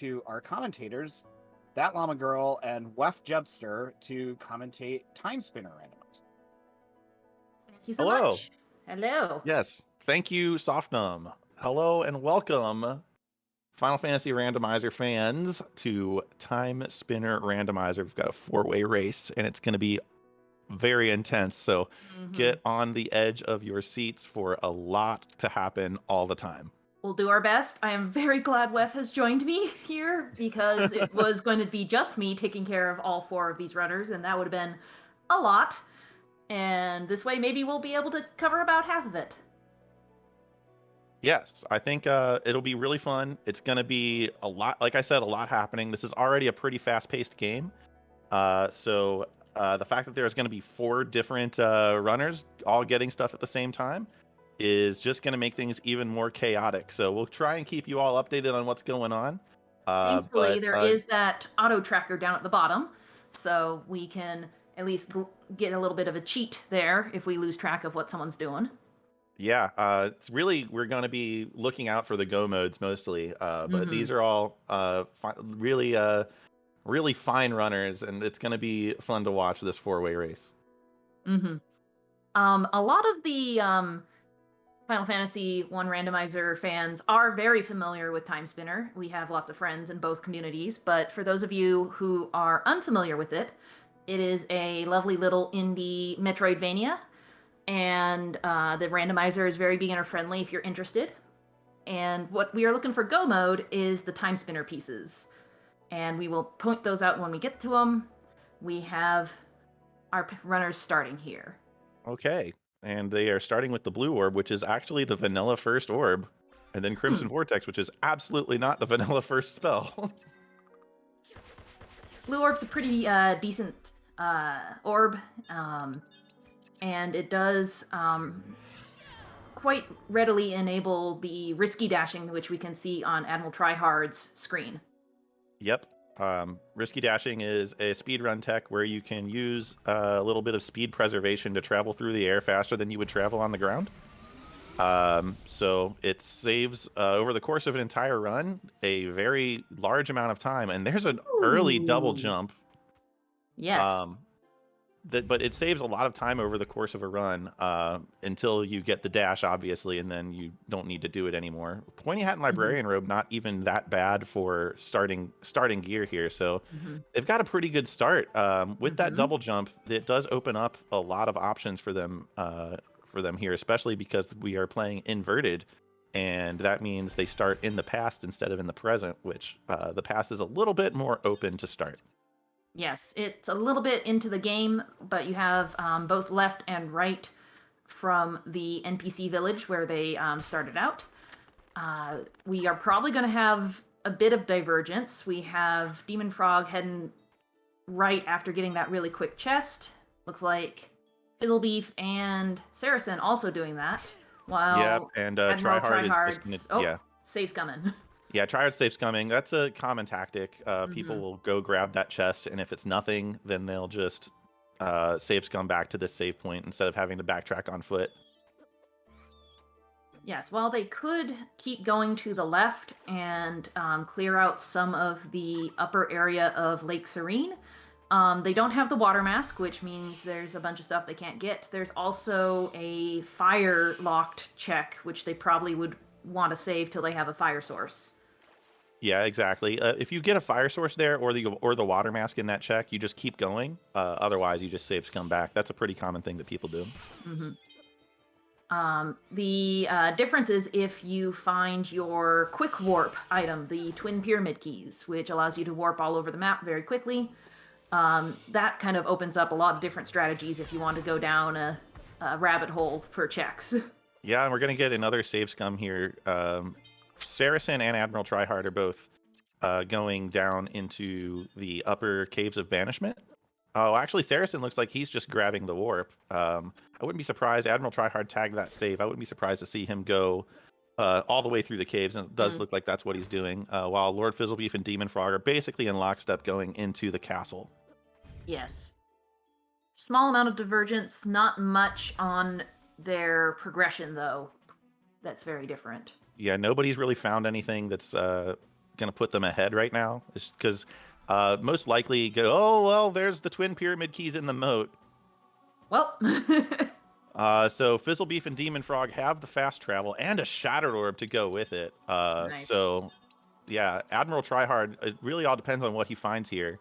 to our commentators, That Llama Girl and Wef Jebster, to commentate Timespinner Randomizer. Thank you so Hello. much. Hello. Yes. Thank you, Softnum. Hello and welcome, Final Fantasy Randomizer fans, to Timespinner Randomizer. We've got a 4-way race, and it's going to be very intense. So get on the edge of your seats for a lot to happen all the time. We'll do our best. I am very glad Wef has joined me here because it was going to be just me taking care of all 4 of these runners, and that would have been a lot. And this way, maybe we'll be able to cover about half of it. Yes, I think it'll be really fun. It's going to be a lot, like I said, a lot happening. This is already a pretty fast-paced game. So the fact that there's going to be 4 different runners all getting stuff at the same time is just going to make things even more chaotic. So we'll try and keep you all updated on what's going on. Thankfully, there is that auto tracker down at the bottom, so we can at least get a little bit of a cheat there if we lose track of what someone's doing. Yeah, it's really, we're going to be looking out for the go modes mostly, but these are all really fine runners, and it's going to be fun to watch this 4-way race. A lot of the Final Fantasy 1 Randomizer fans are very familiar with Timespinner. We have lots of friends in both communities, but for those of you who are unfamiliar with it, it is a lovely little indie Metroidvania, and the randomizer is very beginner friendly if you're interested. And what we are looking for go mode is the Timespinner pieces, and we will point those out when we get to them. We have our runners starting here. Okay, and they are starting with the blue orb, which is actually the vanilla first orb, and then Crimson Vortex, which is absolutely not the vanilla first spell. Blue orb's a pretty decent orb, and it does quite readily enable the risky dashing, which we can see on Admiral Tryhard's screen. Yep. Risky dashing is a speedrun tech where you can use a little bit of speed preservation to travel through the air faster than you would travel on the ground. So it saves, over the course of an entire run, a very large amount of time. And there's an early double jump. Yes. But it saves a lot of time over the course of a run until you get the dash, obviously, and then you don't need to do it anymore. Pointy Hat and Librarian Robe, not even that bad for starting gear here. So they've got a pretty good start. With that double jump, it does open up a lot of options for them here, especially because we are playing inverted. And that means they start in the past instead of in the present, which the past is a little bit more open to start. Yes, it's a little bit into the game, but you have both left and right from the NPC village where they started out. We are probably going to have a bit of divergence. We have Demon Frog heading right after getting that really quick chest. Looks like Fizzlebeef and Saracen also doing that. While and Admiral Tryhard is just gonna, save's coming. Yeah, Tryhard safe's coming. That's a common tactic. People will go grab that chest, and if it's nothing, then they'll just save scum back to this save point instead of having to backtrack on foot. Yes, well, they could keep going to the left and clear out some of the upper area of Lake Serene. They don't have the water mask, which means there's a bunch of stuff they can't get. There's also a fire-locked check, which they probably would want to save till they have a fire source. Yeah, exactly. If you get a fire source there or the water mask in that check, you just keep going. Otherwise, you just save scum back. That's a pretty common thing that people do. The difference is if you find your quick warp item, the Twin Pyramid Keys, which allows you to warp all over the map very quickly. That kind of opens up a lot of different strategies if you want to go down a rabbit hole for checks. Yeah, and we're going to get another save scum here. Saracen and Admiral Tryhard are both going down into the upper caves of banishment. Oh, actually, Saracen looks like he's just grabbing the warp. I wouldn't be surprised. Admiral Tryhard tagged that save. I wouldn't be surprised to see him go all the way through the caves, and it does look like that's what he's doing, while Lord Fizzlebeef and Demon Frog are basically in lockstep going into the castle. Yes. Small amount of divergence, not much on their progression, though. That's very different. Yeah, nobody's really found anything that's gonna put them ahead right now, because most likely go, oh well, there's the twin pyramid keys in the moat. Well, So Fizzlebeef and Demon Frog have the fast travel and a Shattered Orb to go with it. Nice. So yeah, Admiral Tryhard, it really all depends on what he finds here.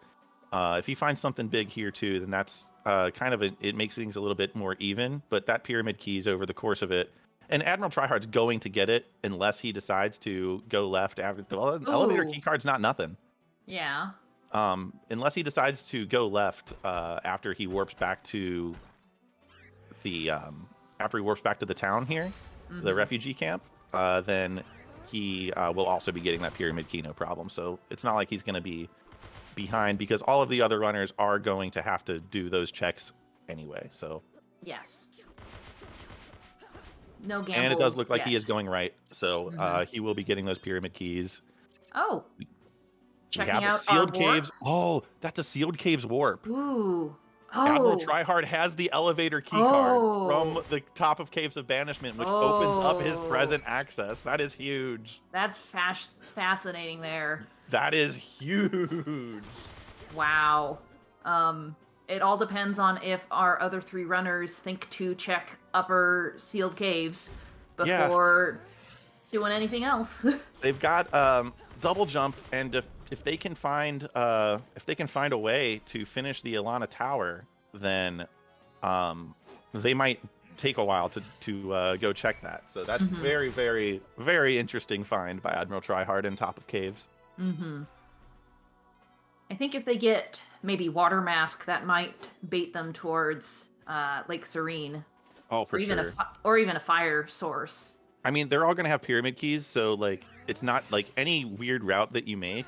If he finds something big here too, then that's kind of it makes things a little bit more even. But that pyramid keys over the course of it, and Admiral Tryhard's going to get it unless he decides to go left after the elevator Ooh. key card's not nothing. Yeah. Unless he decides to go left after he warps back to the town here, the refugee camp, then he will also be getting that pyramid key, no problem. So it's not like he's going to be behind, because all of the other runners are going to have to do those checks anyway. So Yes. No gambles. and it does look like he yet. is going right, so he will be getting those pyramid keys. Oh. We Checking have a out sealed our warp? caves. Oh, that's a sealed caves warp. Ooh. Admiral Oh. Tryhard has the elevator key card from the top of Caves of Banishment, which opens up his present access. That is huge. That's fascinating there. That is huge. Wow. It all depends on if our other 3 runners think to check upper sealed caves before doing anything else. They've got double jump, and if they can find a way to finish the Ilana Tower, then they might take a while to go check that. So that's very, very, very interesting find by Admiral Tryhard in top of caves. I think if they get maybe Water Mask, that might bait them towards Lake Serene. Oh, for sure. Or even a fire source. I mean, they're all going to have pyramid keys, so like it's not like any weird route that you make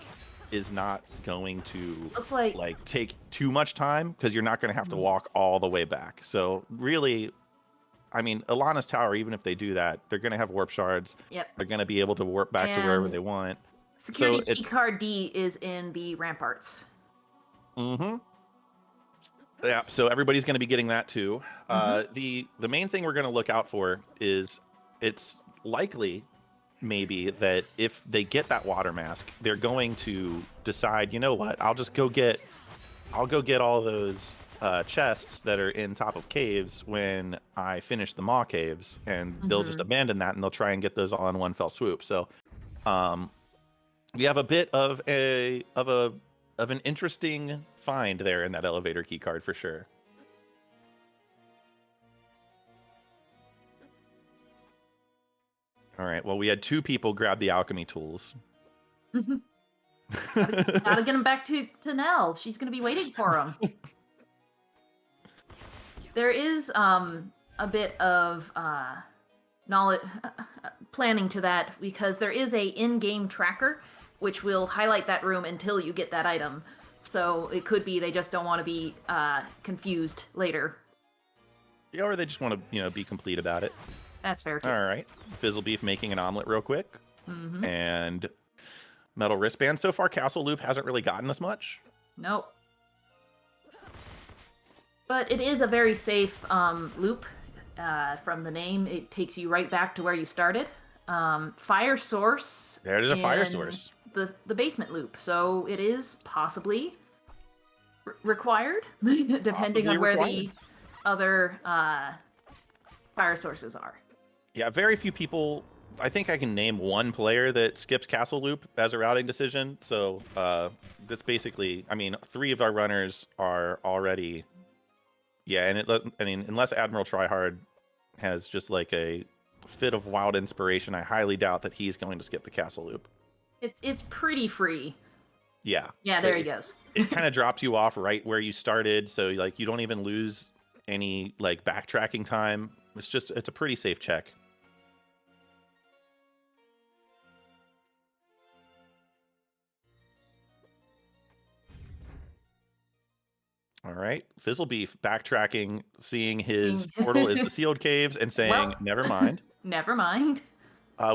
is not going to like take too much time, because you're not going to have to walk all the way back. So really, I mean, Ilana's Tower, even if they do that, they're going to have warp shards. Yep. They're going to be able to warp back to wherever they want. Security key card D is in the ramparts. Yeah, so everybody's going to be getting that too. The main thing we're going to look out for is it's likely maybe that if they get that water mask, they're going to decide, you know what, I'll go get all those chests that are in top of caves when I finish the Maw caves, and they'll just abandon that, and they'll try and get those all in one fell swoop. So we have a bit of an interesting find there in that elevator key card for sure. All right. Well, we had 2 people grab the alchemy tools. Gotta get them back to Nell. She's gonna be waiting for them. There is a bit of knowledge planning to that, because there is a in-game tracker which will highlight that room until you get that item. So it could be they just don't want to be confused later. Yeah, or they just want to, be complete about it. That's fair too. All right. Fizzlebeef making an omelet real quick. And metal wristband. So far, Castle Loop hasn't really gotten us much. Nope. But it is a very safe loop. From the name, it takes you right back to where you started. Fire source. There's a fire source. The basement loop. So it is possibly required, depending on where the other fire sources are. Yeah, very few people. I think I can name one player that skips Castle Loop as a routing decision. So that's basically, 3 of our runners are already. Yeah, and unless Admiral Tryhard has just like a fit of wild inspiration, I highly doubt that he's going to skip the Castle Loop. It's pretty free. Yeah. Yeah, there he goes. It kind of drops you off right where you started, so like you don't even lose any like backtracking time. It's a pretty safe check. All right, Fizzlebeef backtracking, seeing his portal is the sealed caves, and saying, Well, never mind. Never mind.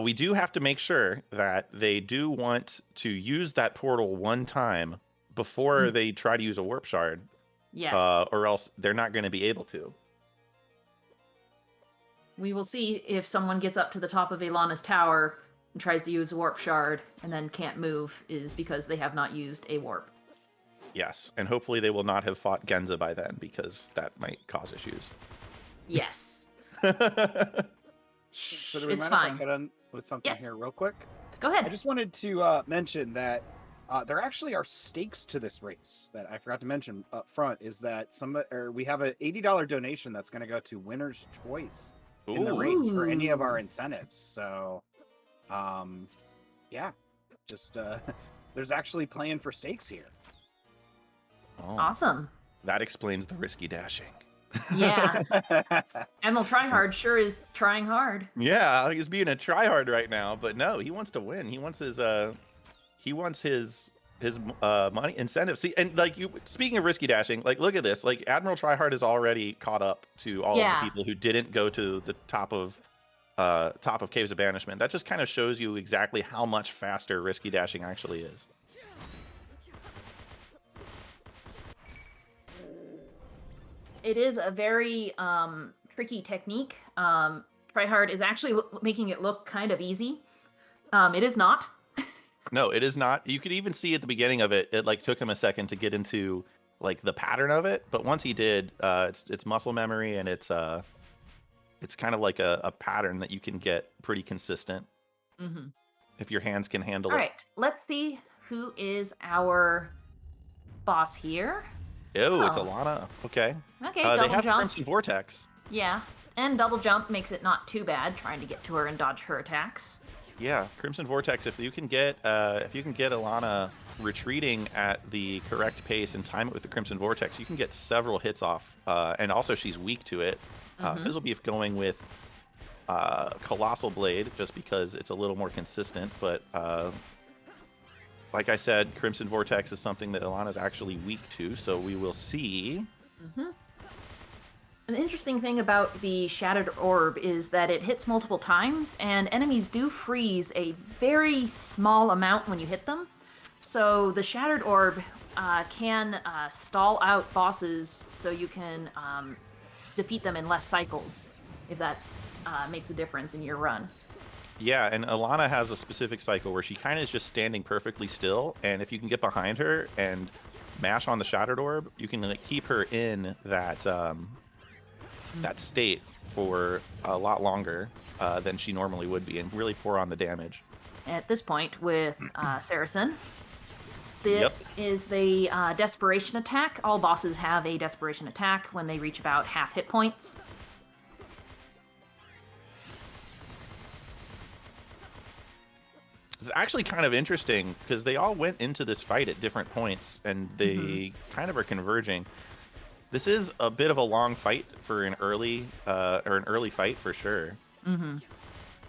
We do have to make sure that they do want to use that portal one time before they try to use a warp shard. Yes. Or else they're not going to be able to. We will see if someone gets up to the top of Ilana's tower and tries to use a warp shard and then can't move is because they have not used a warp. Yes, and hopefully they will not have fought Genza by then, because that might cause issues. Yes. So do we It's mind if I fine. cut in with something Yes. here real quick? Go ahead. I just wanted to mention that there actually are stakes to this race that I forgot to mention up front. Is that we have an $80 donation that's going to go to Winner's Choice in the race for any of our Ooh. incentives. So, yeah, just there's actually playing for stakes here. Oh, Awesome. that explains the risky dashing. Yeah. Admiral Tryhard sure is trying hard. Yeah, he's being a tryhard right now, but no, he wants to win. He wants his money incentive. See, and like speaking of risky dashing, like look at this. Like Admiral Tryhard is already caught up to all of the people who didn't go to the top of Caves of Banishment. That just kind of shows you exactly how much faster risky dashing actually is. It is a very tricky technique. Tryhard is actually making it look kind of easy. It is not. No, it is not. You could even see at the beginning of it, it like took him a second to get into like the pattern of it, but once he did, it's muscle memory, and it's kind of like a pattern that you can get pretty consistent if your hands can handle it. All right, let's see who is our boss here. Oh, it's Alana. Okay. Okay, they double have jump. Crimson Vortex. Yeah, and double jump makes it not too bad trying to get to her and dodge her attacks. Yeah, Crimson Vortex. If you can get Alana retreating at the correct pace and time it with the Crimson Vortex, you can get several hits off. And also, she's weak to it. Fizzlebeef going with Colossal Blade just because it's a little more consistent. But like I said, Crimson Vortex is something that Alana's actually weak to, so we will see. An interesting thing about the Shattered Orb is that it hits multiple times, and enemies do freeze a very small amount when you hit them. So the Shattered Orb can stall out bosses so you can defeat them in less cycles, if that's makes a difference in your run. Yeah, and Alana has a specific cycle where she kind of is just standing perfectly still, and if you can get behind her and mash on the Shattered Orb, you can like, keep her in that that state for a lot longer than she normally would be, and really pour on the damage. At this point, with Saracen, Yep. is the Desperation attack. All bosses have a Desperation attack when they reach about half hit points. It's actually kind of interesting because they all went into this fight at different points, and they kind of are converging. This is a bit of a long fight for an early fight for sure.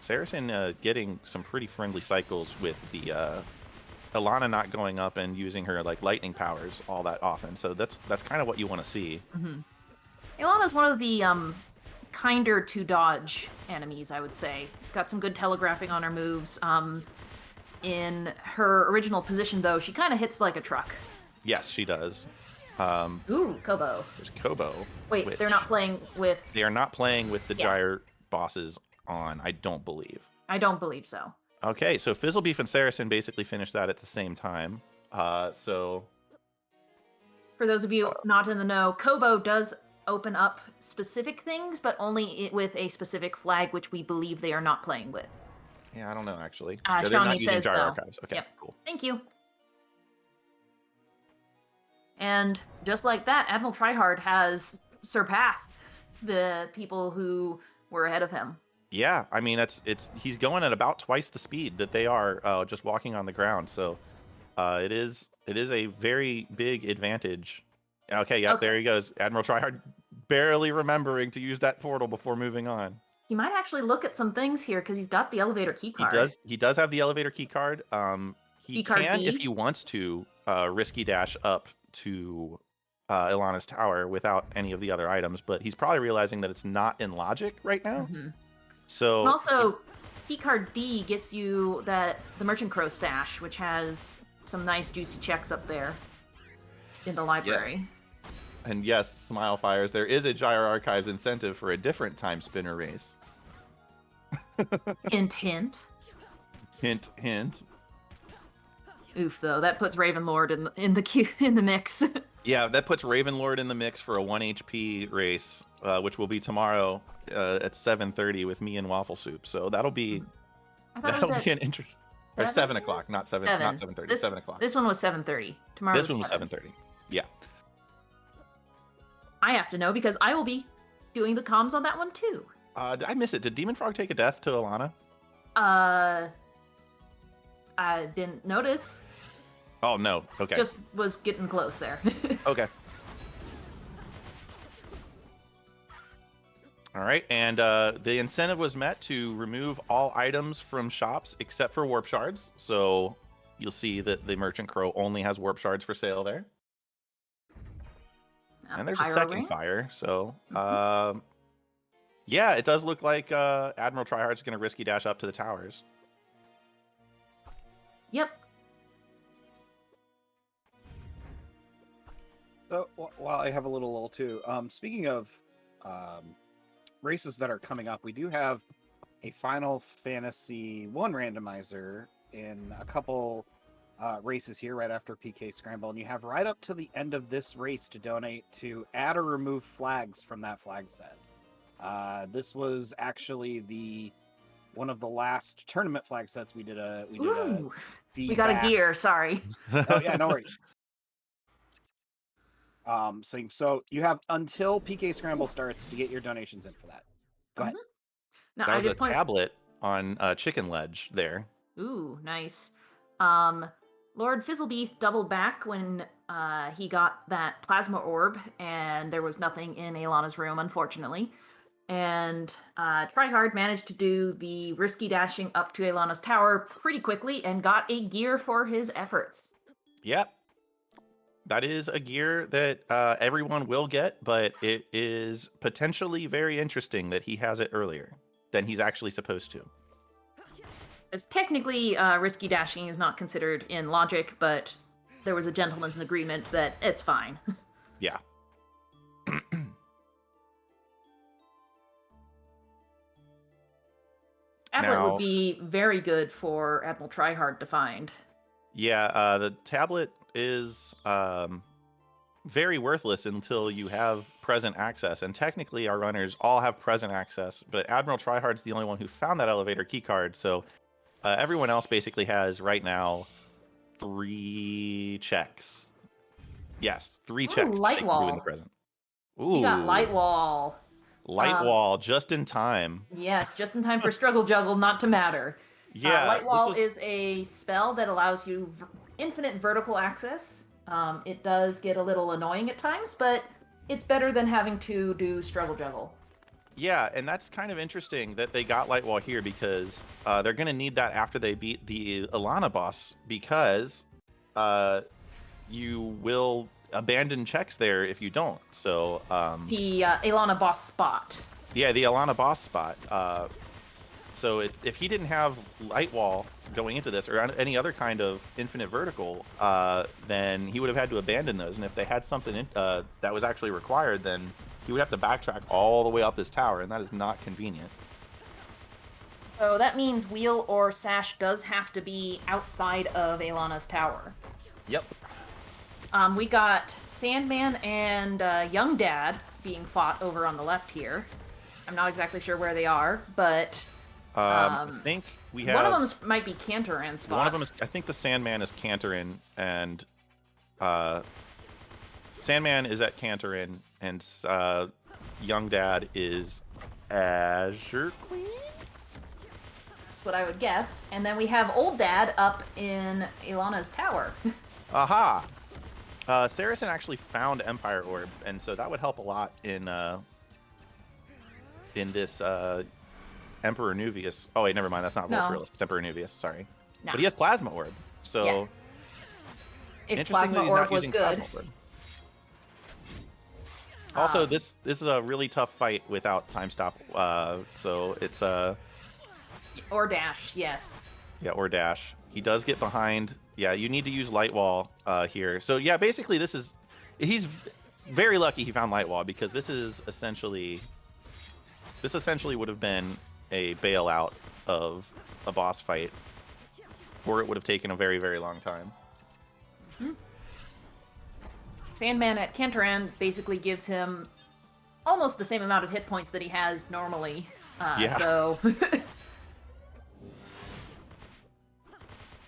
Saracen getting some pretty friendly cycles with the Alana not going up and using her like lightning powers all that often. So that's kind of what you want to see. Ilana's one of the kinder to dodge enemies, I would say. Got some good telegraphing on her moves. In her original position, though, she kind of hits like a truck. Yes, she does. Ooh, Kobo. There's Kobo. Wait, they're not playing with... They are not playing with the Gyre bosses on, I don't believe. I don't believe so. Okay, so Fizzlebeef and Saracen basically finished that at the same time. So... For those of you not in the know, Kobo does open up specific things, but only with a specific flag, which we believe they are not playing with. Yeah, I don't know, actually. Shawnee they're not using says Gyre no. Archives. Okay, Yep. cool. Thank you. And just like that, Admiral Tryhard has surpassed the people who were ahead of him. Yeah, I mean, he's going at about twice the speed that they are just walking on the ground. So it is a very big advantage. Okay, yep, there he goes. Admiral Tryhard barely remembering to use that portal before moving on. He might actually look at some things here because he's got the elevator key card. He does have the elevator key card. He Key card can, B. if he wants to, risky dash up to Ilana's tower without any of the other items, but he's probably realizing that it's not in logic right now. So And also, key card D gets you the Merchant Crow stash, which has some nice juicy checks up there in the library. Yes. And yes, Smile Fires, there is a Gyre Archives incentive for a different Timespinner race. Hint, hint. Hint, hint. Oof, though that puts Ravenlord in the mix. Yeah, that puts Ravenlord in the mix for a 1 HP race, which will be tomorrow at 7:30 with me and Waffle Soup. So that'll be an interest. Or 7 o'clock, not 7:30. 7 o'clock. This one was 7:30. Tomorrow. This one was 7:30. Yeah. I have to know because I will be doing the comms on that one too. Did I miss it? Did Demon Frog take a death to Alana? I didn't notice. Oh no. Okay. Just was getting close there. Okay. All right, and the incentive was met to remove all items from shops except for warp shards. So you'll see that the Merchant Crow only has warp shards for sale there. And there's a second fire. So yeah, it does look like Admiral Tryhard's going to risky dash up to the towers. Yep. So, while I have a little lull too, speaking of races that are coming up, we do have a Final Fantasy 1 randomizer in a couple races here right after PK Scramble, and you have right up to the end of this race to donate to add or remove flags from that flag set. This was actually one of the last tournament flag sets we did a we got a gear. Sorry. Oh yeah, no worries. So you have until PK Scramble starts to get your donations in for that. Go ahead. No, that was a tablet on Chicken Ledge there. Ooh, nice. Lord Fizzlebeef doubled back when he got that plasma orb, and there was nothing in Alana's room, unfortunately. And Tryhard managed to do the risky dashing up to Alana's tower pretty quickly and got a gear for his efforts. Yep. That is a gear that everyone will get, but it is potentially very interesting that he has it earlier than he's actually supposed to. It's technically risky dashing is not considered in logic, but there was a gentleman's agreement that it's fine. Yeah. Tablet would be very good for Admiral Tryhard to find. Yeah, the tablet is very worthless until you have present access. And technically, our runners all have present access, but Admiral Tryhard's the only one who found that elevator keycard. So everyone else basically has right now 3 checks. Yes, 3 checks. Light wall. In the present. Ooh, you got light wall. Light wall, just in time. Yes, just in time for Struggle Juggle not to matter. Yeah, Light wall is a spell that allows you infinite vertical access. It does get a little annoying at times, but it's better than having to do Struggle Juggle. Yeah, and that's kind of interesting that they got light wall here because they're going to need that after they beat the Alana boss, because you will abandon checks there if you don't. So the Alana boss spot. Yeah, the Alana boss spot. So if he didn't have light wall going into this, or any other kind of infinite vertical, then he would have had to abandon those. And if they had something that was actually required, then he would have to backtrack all the way up this tower, and that is not convenient. So that means Wheel or Sash does have to be outside of Alana's tower. Yep. We got Sandman and Young Dad being fought over on the left here. I'm not exactly sure where they are, but I think we have... One of them might be Cantoran's spot. One of them is... I think the Sandman is Cantoran, and... Sandman is at Cantoran, and Young Dad is Azure Queen? That's what I would guess. And then we have Old Dad up in Alana's tower. Aha! Saracen actually found Empire Orb, and so that would help a lot in this Emperor Nuvius. Oh wait, never mind. That's not Voltrilus. It's Emperor Nuvius. Sorry, but he has Plasma Orb. So if Plasma Orb was good. Also, this is a really tough fight without time stop. So it's or dash, yes. Yeah, or dash. He does get behind. Yeah, you need to use Light Wall here. So yeah, basically he's very lucky he found Light Wall, because this essentially would have been a bailout of a boss fight or it would have taken a very, very long time. Sandman at Cantoran basically gives him almost the same amount of hit points that he has normally. Yeah. So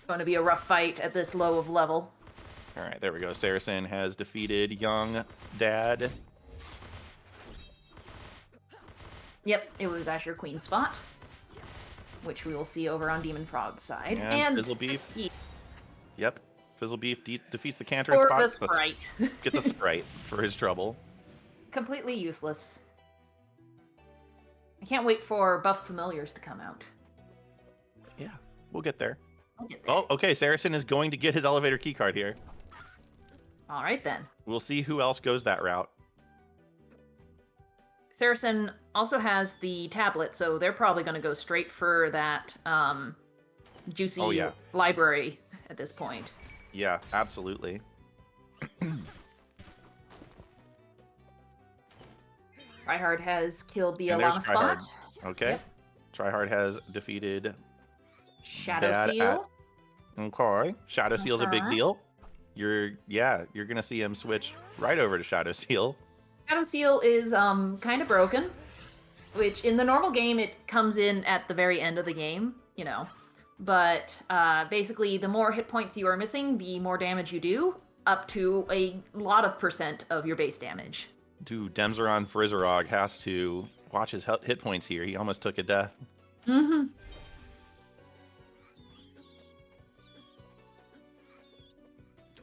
going to be a rough fight at this low of level. All right, there we go. Saracen has defeated young Dad. Yep, it was Azure Queen spot, which we will see over on Demon Frog's side. And Fizzle Beef. Yeah. Yep, Fizzle Beef defeats the Cantor Or spot. the Sprite. Gets a Sprite for his trouble. Completely useless. I can't wait for buff familiars to come out. Yeah, we'll get there. I'll get there. Oh, okay. Saracen is going to get his elevator keycard here. All right, then. We'll see who else goes that route. Saracen also has the tablet, so they're probably going to go straight for that juicy library at this point. Yeah, absolutely. Tryhard has killed the And there's Alana spot. Tryhard. Okay. Yep. Tryhard has defeated Shadow Dad Seal. Okay. Shadow Seal's a big Okay. deal. You're gonna see him switch right over to Shadow Seal. Shadow Seal is kind of broken, which in the normal game it comes in at the very end of the game, you know. But basically, the more hit points you are missing, the more damage you do, up to a lot of % of your base damage. Dude, Demzeron Frizzerog has to watch his hit points here. He almost took a death. Mm-hmm.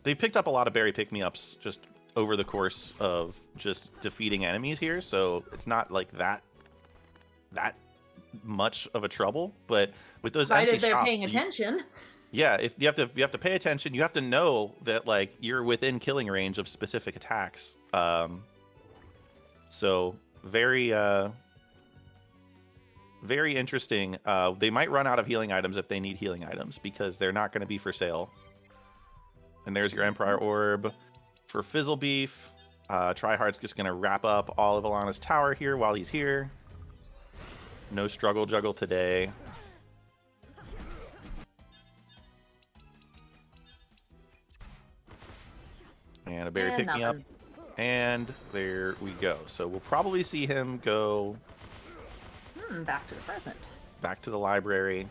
They picked up a lot of berry pick-me-ups just over the course of just defeating enemies here, so it's not like that much of a trouble. But with those empty Provided they're shops, paying attention. yeah, if you have to pay attention. You have to know that like you're within killing range of specific attacks. So very very interesting. They might run out of healing items if they need healing items because they're not going to be for sale. And there's your Empire Orb for Fizzle Beef. Tryhard's just going to wrap up all of Alana's tower here while he's here. No struggle juggle today. And a berry pick me up. And there we go. So we'll probably see him go Back to the present. back to the library.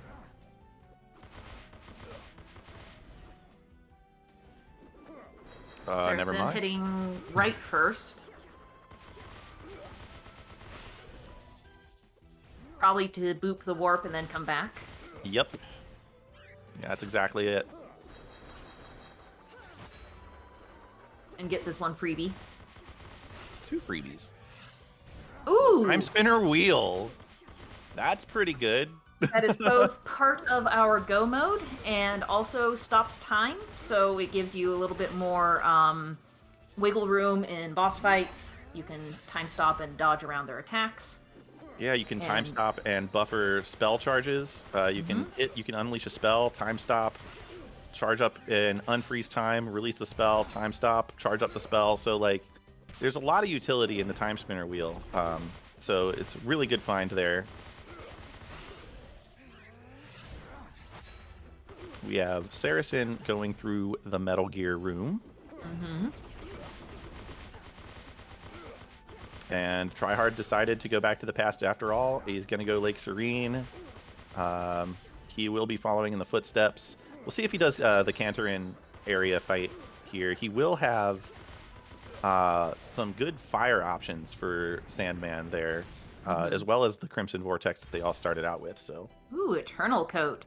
Never Saracen mind. hitting right first. Probably to boop the warp and then come back. Yep. Yeah, that's exactly it. And get this one freebie. 2 freebies. Ooh! Timespinner wheel. That's pretty good. That is both part of our go mode and also stops time, so it gives you a little bit more wiggle room in boss fights. You can time stop and dodge around their attacks. Yeah, you can time stop and buffer spell charges. You can unleash a spell, time stop, charge up and unfreeze time, release the spell, time stop, charge up the spell. So like, there's a lot of utility in the Timespinner wheel. So it's a really good find there. We have Saracen going through the Metal Gear room. And Tryhard decided to go back to the past after all. He's going to go Lake Serene. He will be following in the footsteps. We'll see if he does the Cantorin area fight here. He will have some good fire options for Sandman there, as well as the Crimson Vortex that they all started out with. So, Ooh, Eternal Coat.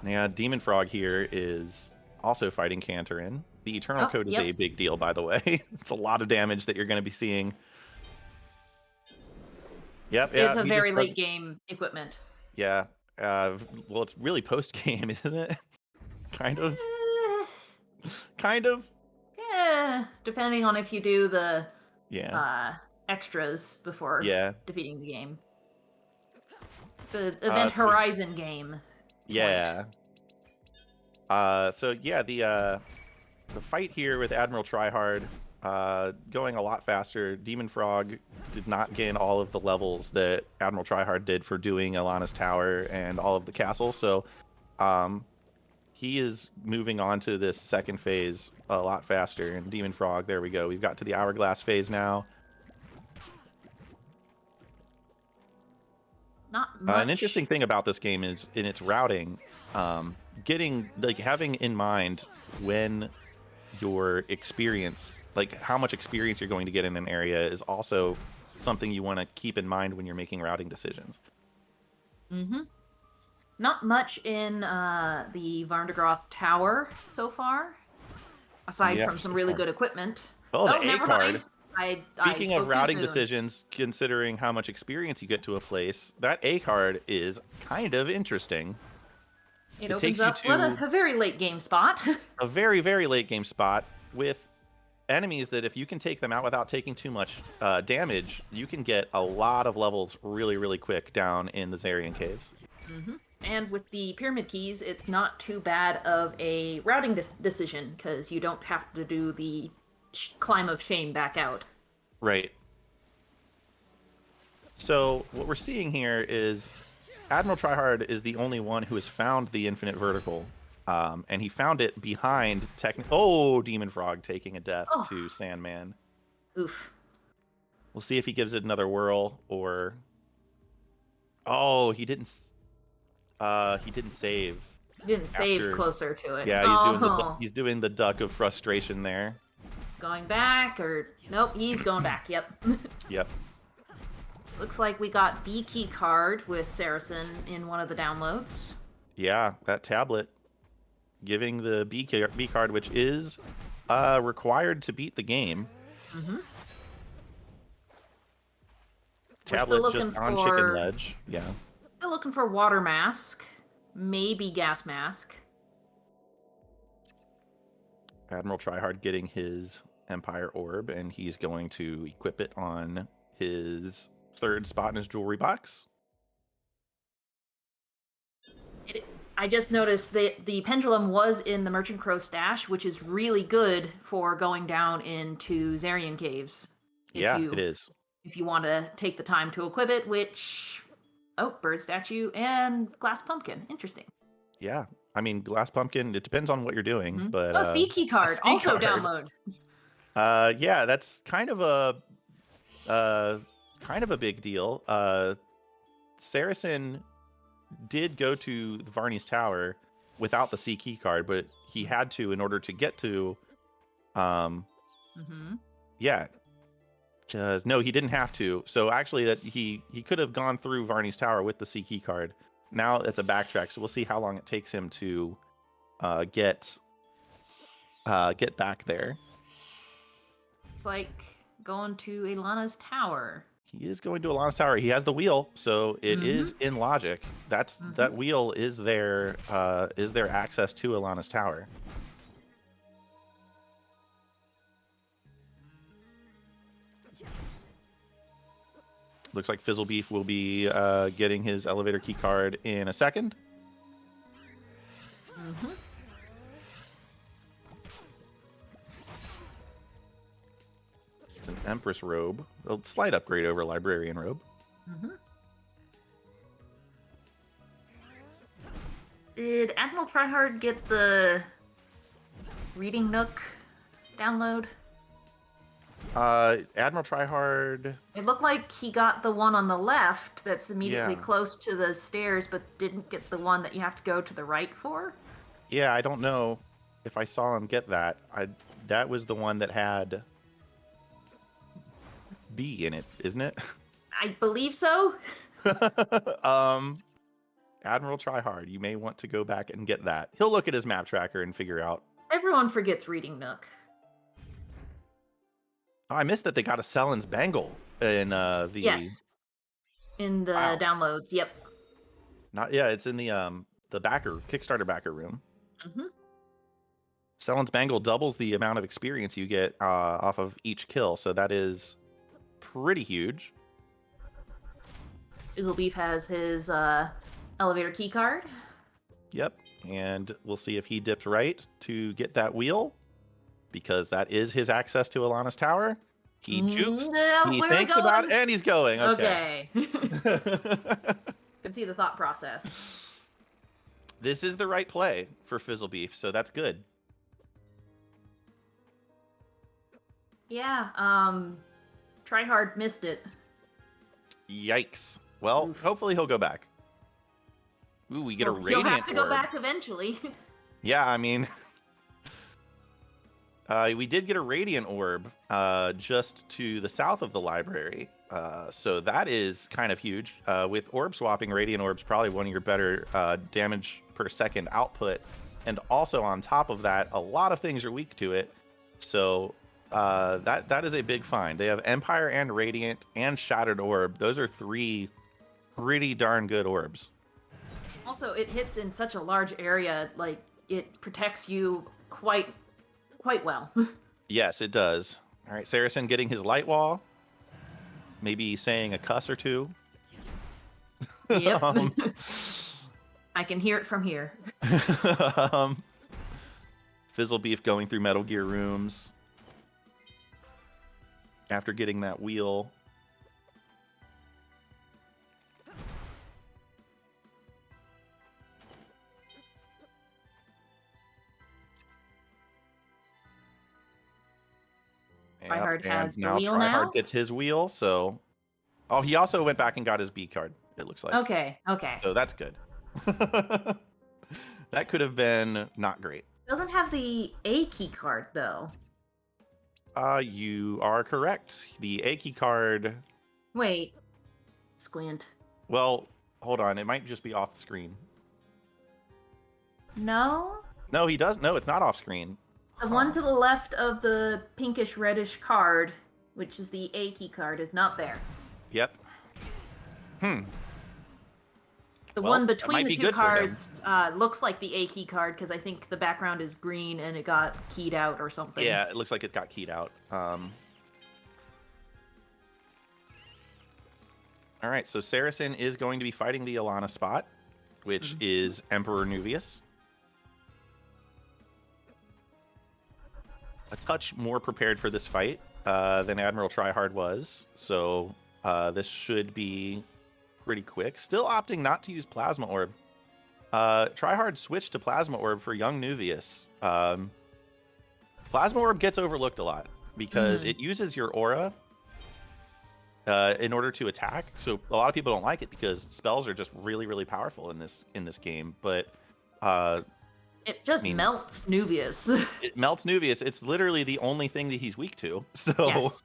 yeah, Demon Frog here is also fighting Cantorin. The Eternal Coat is a big deal, by the way. It's a lot of damage that you're going to be seeing. Yep, It's a very late game equipment. Yeah. Well, it's really post game, isn't it? Kind of. Kind of. Yeah, depending on if you do the Yeah. extras before Yeah. defeating the game. The Event Horizon game. Yeah. So yeah, the fight here with Admiral Tryhard going a lot faster. Demon Frog did not gain all of the levels that Admiral Tryhard did for doing Alana's tower and all of the castles. So he is moving on to this second phase a lot faster. And Demon Frog, there we go. We've got to the hourglass phase now. Not much. An interesting thing about this game is in its routing, having in mind when your experience, like how much experience you're going to get in an area, is also something you want to keep in mind when you're making routing decisions. Mm-hmm. Not much in the Varndegroth Tower so far, aside from some really good equipment. Oh, the A never card. mind. Speaking of routing decisions, decisions, considering how much experience you get to a place, that A card is kind of interesting. It opens up a very late game spot. A very, very late game spot with enemies that if you can take them out without taking too much damage, you can get a lot of levels really, really quick down in the Zarian Caves. Mm-hmm. And with the Pyramid Keys, it's not too bad of a routing decision, because you don't have to do the climb of shame back out. Right. So what we're seeing here is Admiral Tryhard is the only one who has found the infinite vertical, and he found it behind Demon Frog taking a death to Sandman. Oof. We'll see if he gives it another whirl, or he didn't save. He didn't save closer to it. Yeah, he's doing the duck of frustration there. Going back, or nope, he's going back. Yep. Yep. Looks like we got B key card with Saracen in one of the downloads. Yeah, that tablet giving the B card, which is required to beat the game. Mm-hmm. Tablet just on Chicken Ledge. Yeah. Still looking for Water Mask, maybe Gas Mask. Admiral Tryhard getting his Empire Orb, and he's going to equip it on his third spot in his jewelry box. I just noticed that the pendulum was in the Merchant Crow stash, which is really good for going down into Zarian Caves. It is. If you want to take the time to equip it, which... Oh, bird statue and glass pumpkin. Interesting. Yeah. I mean, glass pumpkin, it depends on what you're doing, mm-hmm. but... C key card, also download. Yeah, that's kind of a big deal. Saracen did go to the Varney's Tower without the C key card, but he had to in order to get to yeah. No, he didn't have to. So actually that he could have gone through Varney's Tower with the C key card. Now it's a backtrack, so we'll see how long it takes him to get back there. It's like going to Ilana's Tower. He is going to Alana's Tower. He has the wheel, so it is in logic. That wheel is their access to Alana's Tower. Looks like Fizzlebeef will be getting his elevator key card in a second. It's an Empress robe. A slight upgrade over Librarian robe. Did Admiral Tryhard get the Reading Nook download? Admiral Tryhard... It looked like he got the one on the left that's immediately close to the stairs, but didn't get the one that you have to go to the right for? Yeah, I don't know if I saw him get that. That was the one that had B in it, isn't it? I believe so. Admiral Tryhard, you may want to go back and get that. He'll look at his map tracker and figure out. Everyone forgets Reading Nook. Oh, I missed that they got a Sellen's Bangle in the... Yes. In the downloads, yep. It's in the Kickstarter backer room. Sellen's Bangle doubles the amount of experience you get off of each kill, so that is pretty huge. Fizzlebeef has his elevator key card. Yep, and we'll see if he dips right to get that wheel, because that is his access to Alana's Tower. He jukes, he thinks about it, and he's going. Okay. Can see the thought process. This is the right play for Fizzlebeef, so that's good. Yeah, Tryhard missed it. Yikes. Well, Oof. hopefully he'll go back. Ooh, we get a Radiant He'll have to go Orb. back eventually. Yeah, I mean, we did get a Radiant Orb just to the south of the library. So that is kind of huge. With orb swapping, Radiant Orb's probably one of your better damage per second output. And also on top of that, a lot of things are weak to it. So that is a big find. They have Empire and Radiant and Shattered Orb. Those are 3 pretty darn good orbs. Also, it hits in such a large area, like it protects you quite well. Yes, it does. All right, Saracen getting his light wall. Maybe saying a cuss or two. Yep. I can hear it from here. Fizzlebeef going through Metal Gear rooms after getting that wheel. Tryhard has the now wheel Tryhard now? gets his wheel, so... Oh, he also went back and got his B card, it looks like. Okay. So that's good. That could have been not great. Doesn't have the A key card, though. You are correct. The A key card... Wait. Squint. Well, hold on. It might just be off the screen. No? No, he does. No, it's not off screen. The one to the left of the pinkish reddish card, which is the A key card, is not there. Yep. The Well, one that between might the be two good for him. cards looks like the A key card because I think the background is green and it got keyed out or something. Yeah, it looks like it got keyed out. All right, so Saracen is going to be fighting the Alana spot, which is Emperor Nuvius. A touch more prepared for this fight than Admiral Tryhard was, so this should be pretty quick. Still opting not to use Plasma Orb. Tryhard switched to Plasma Orb for young Nuvius. Plasma Orb gets overlooked a lot because it uses your aura in order to attack. So a lot of people don't like it because spells are just really, really powerful in this game. But it just melts Nuvius. It melts Nuvius. It's literally the only thing that he's weak to. So yes.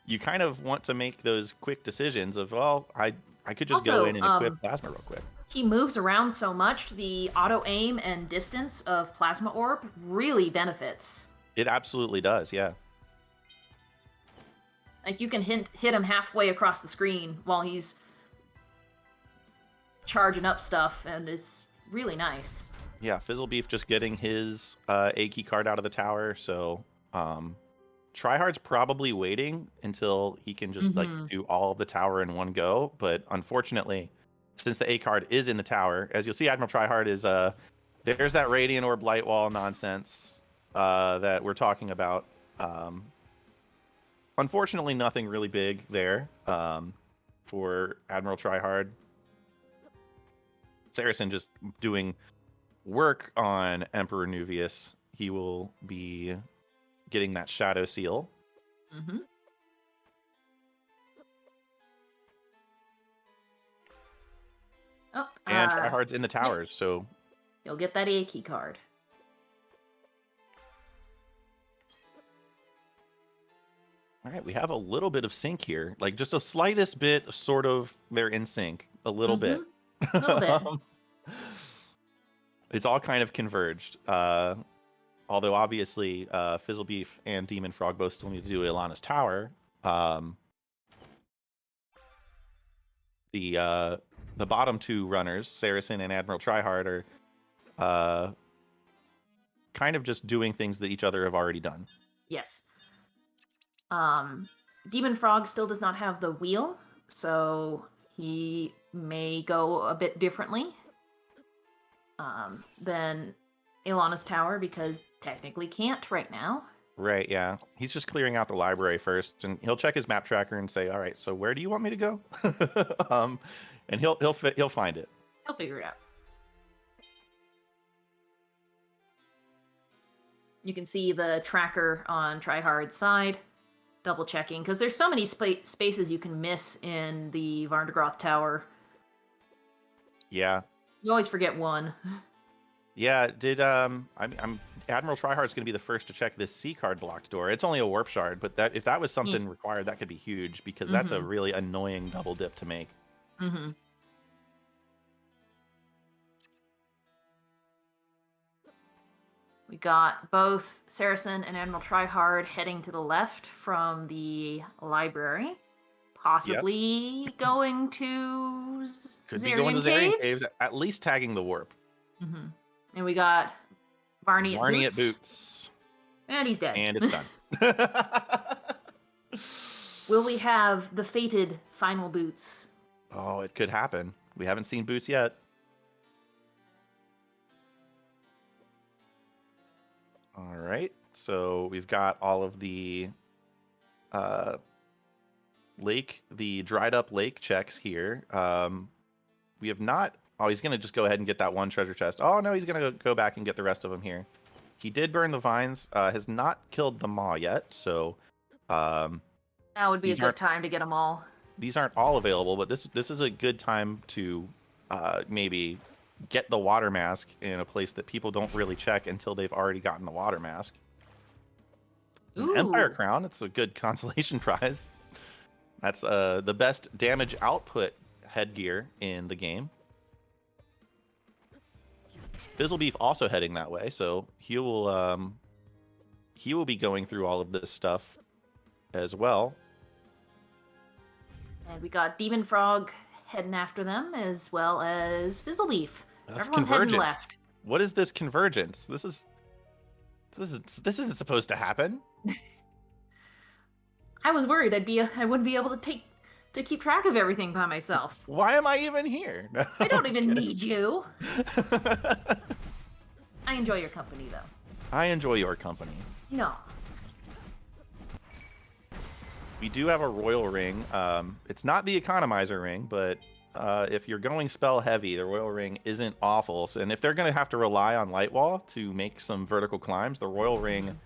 You kind of want to make those quick decisions of, well, I could just go in and equip Plasma real quick. He moves around so much, the auto aim and distance of Plasma Orb really benefits. It absolutely does, yeah. Like you can hit him halfway across the screen while he's charging up stuff, and it's really nice. Yeah, Fizzlebeef just getting his A key card out of the tower, so Tryhard's probably waiting until he can just like do all of the tower in one go, but unfortunately, since the A card is in the tower, as you'll see, Admiral Tryhard is there's that Radiant Orb light wall nonsense that we're talking about. Unfortunately, nothing really big there for Admiral Tryhard. Saracen just doing work on Emperor Nuvius. He will be getting that Shadow Seal. Oh, and Tryhard's in the towers, so you'll get that A key card. All right, we have a little bit of sync here, like just a slightest bit, sort of. They're in sync a little bit. A little bit. It's all kind of converged. Although obviously, Fizzlebeef and Demon Frog both still need to do Ilana's tower. The bottom two runners, Saracen and Admiral Tryhard, are kind of just doing things that each other have already done. Yes. Demon Frog still does not have the wheel, so he may go a bit differently than Ilana's tower, because technically can't right now. Right, yeah. He's just clearing out the library first, and he'll check his map tracker and say, all right, so where do you want me to go? And he'll find it. He'll figure it out. You can see the tracker on Tryhard's side. Double checking, because there's so many spaces you can miss in the Varndegroth Tower. Yeah. You always forget one. Yeah, I'm Admiral Tryhard's going to be the first to check this C card blocked door. It's only a warp shard, but if that was something required, that could be huge, because that's a really annoying double dip to make. Mm-hmm. We got both Saracen and Admiral Tryhard heading to the left from the library, possibly going to Could be going to Zarian Zarian Caves, at least tagging the warp. Mm-hmm. And we got Varney at Boots. And he's dead. And it's done. Will we have the fated final Boots? Oh, it could happen. We haven't seen Boots yet. All right, so we've got all of the the dried up lake checks here. We have not. Oh, he's gonna just go ahead and get that one treasure chest. Oh no, he's gonna go back and get the rest of them here. He did burn the vines. Has not killed the maw yet, so that would be a good time to get them all. These aren't all available, but this is a good time to maybe get the water mask in a place that people don't really check until they've already gotten the water mask. An Empire Crown, it's a good consolation prize. That's the best damage output headgear in the game. Fizzlebeef also heading that way, so he will be going through all of this stuff as well. And we got Demon Frog heading after them, as well as Fizzlebeef. That's Everyone's convergence. heading left. What is this convergence? This isn't supposed to happen. I was worried I wouldn't be able to keep track of everything by myself. Why am I even here? No, I don't even need you. I enjoy your company, though. I enjoy your company. No. We do have a royal ring. It's not the economizer ring, but if you're going spell heavy, the royal ring isn't awful. So, and if they're going to have to rely on light wall to make some vertical climbs, the royal ring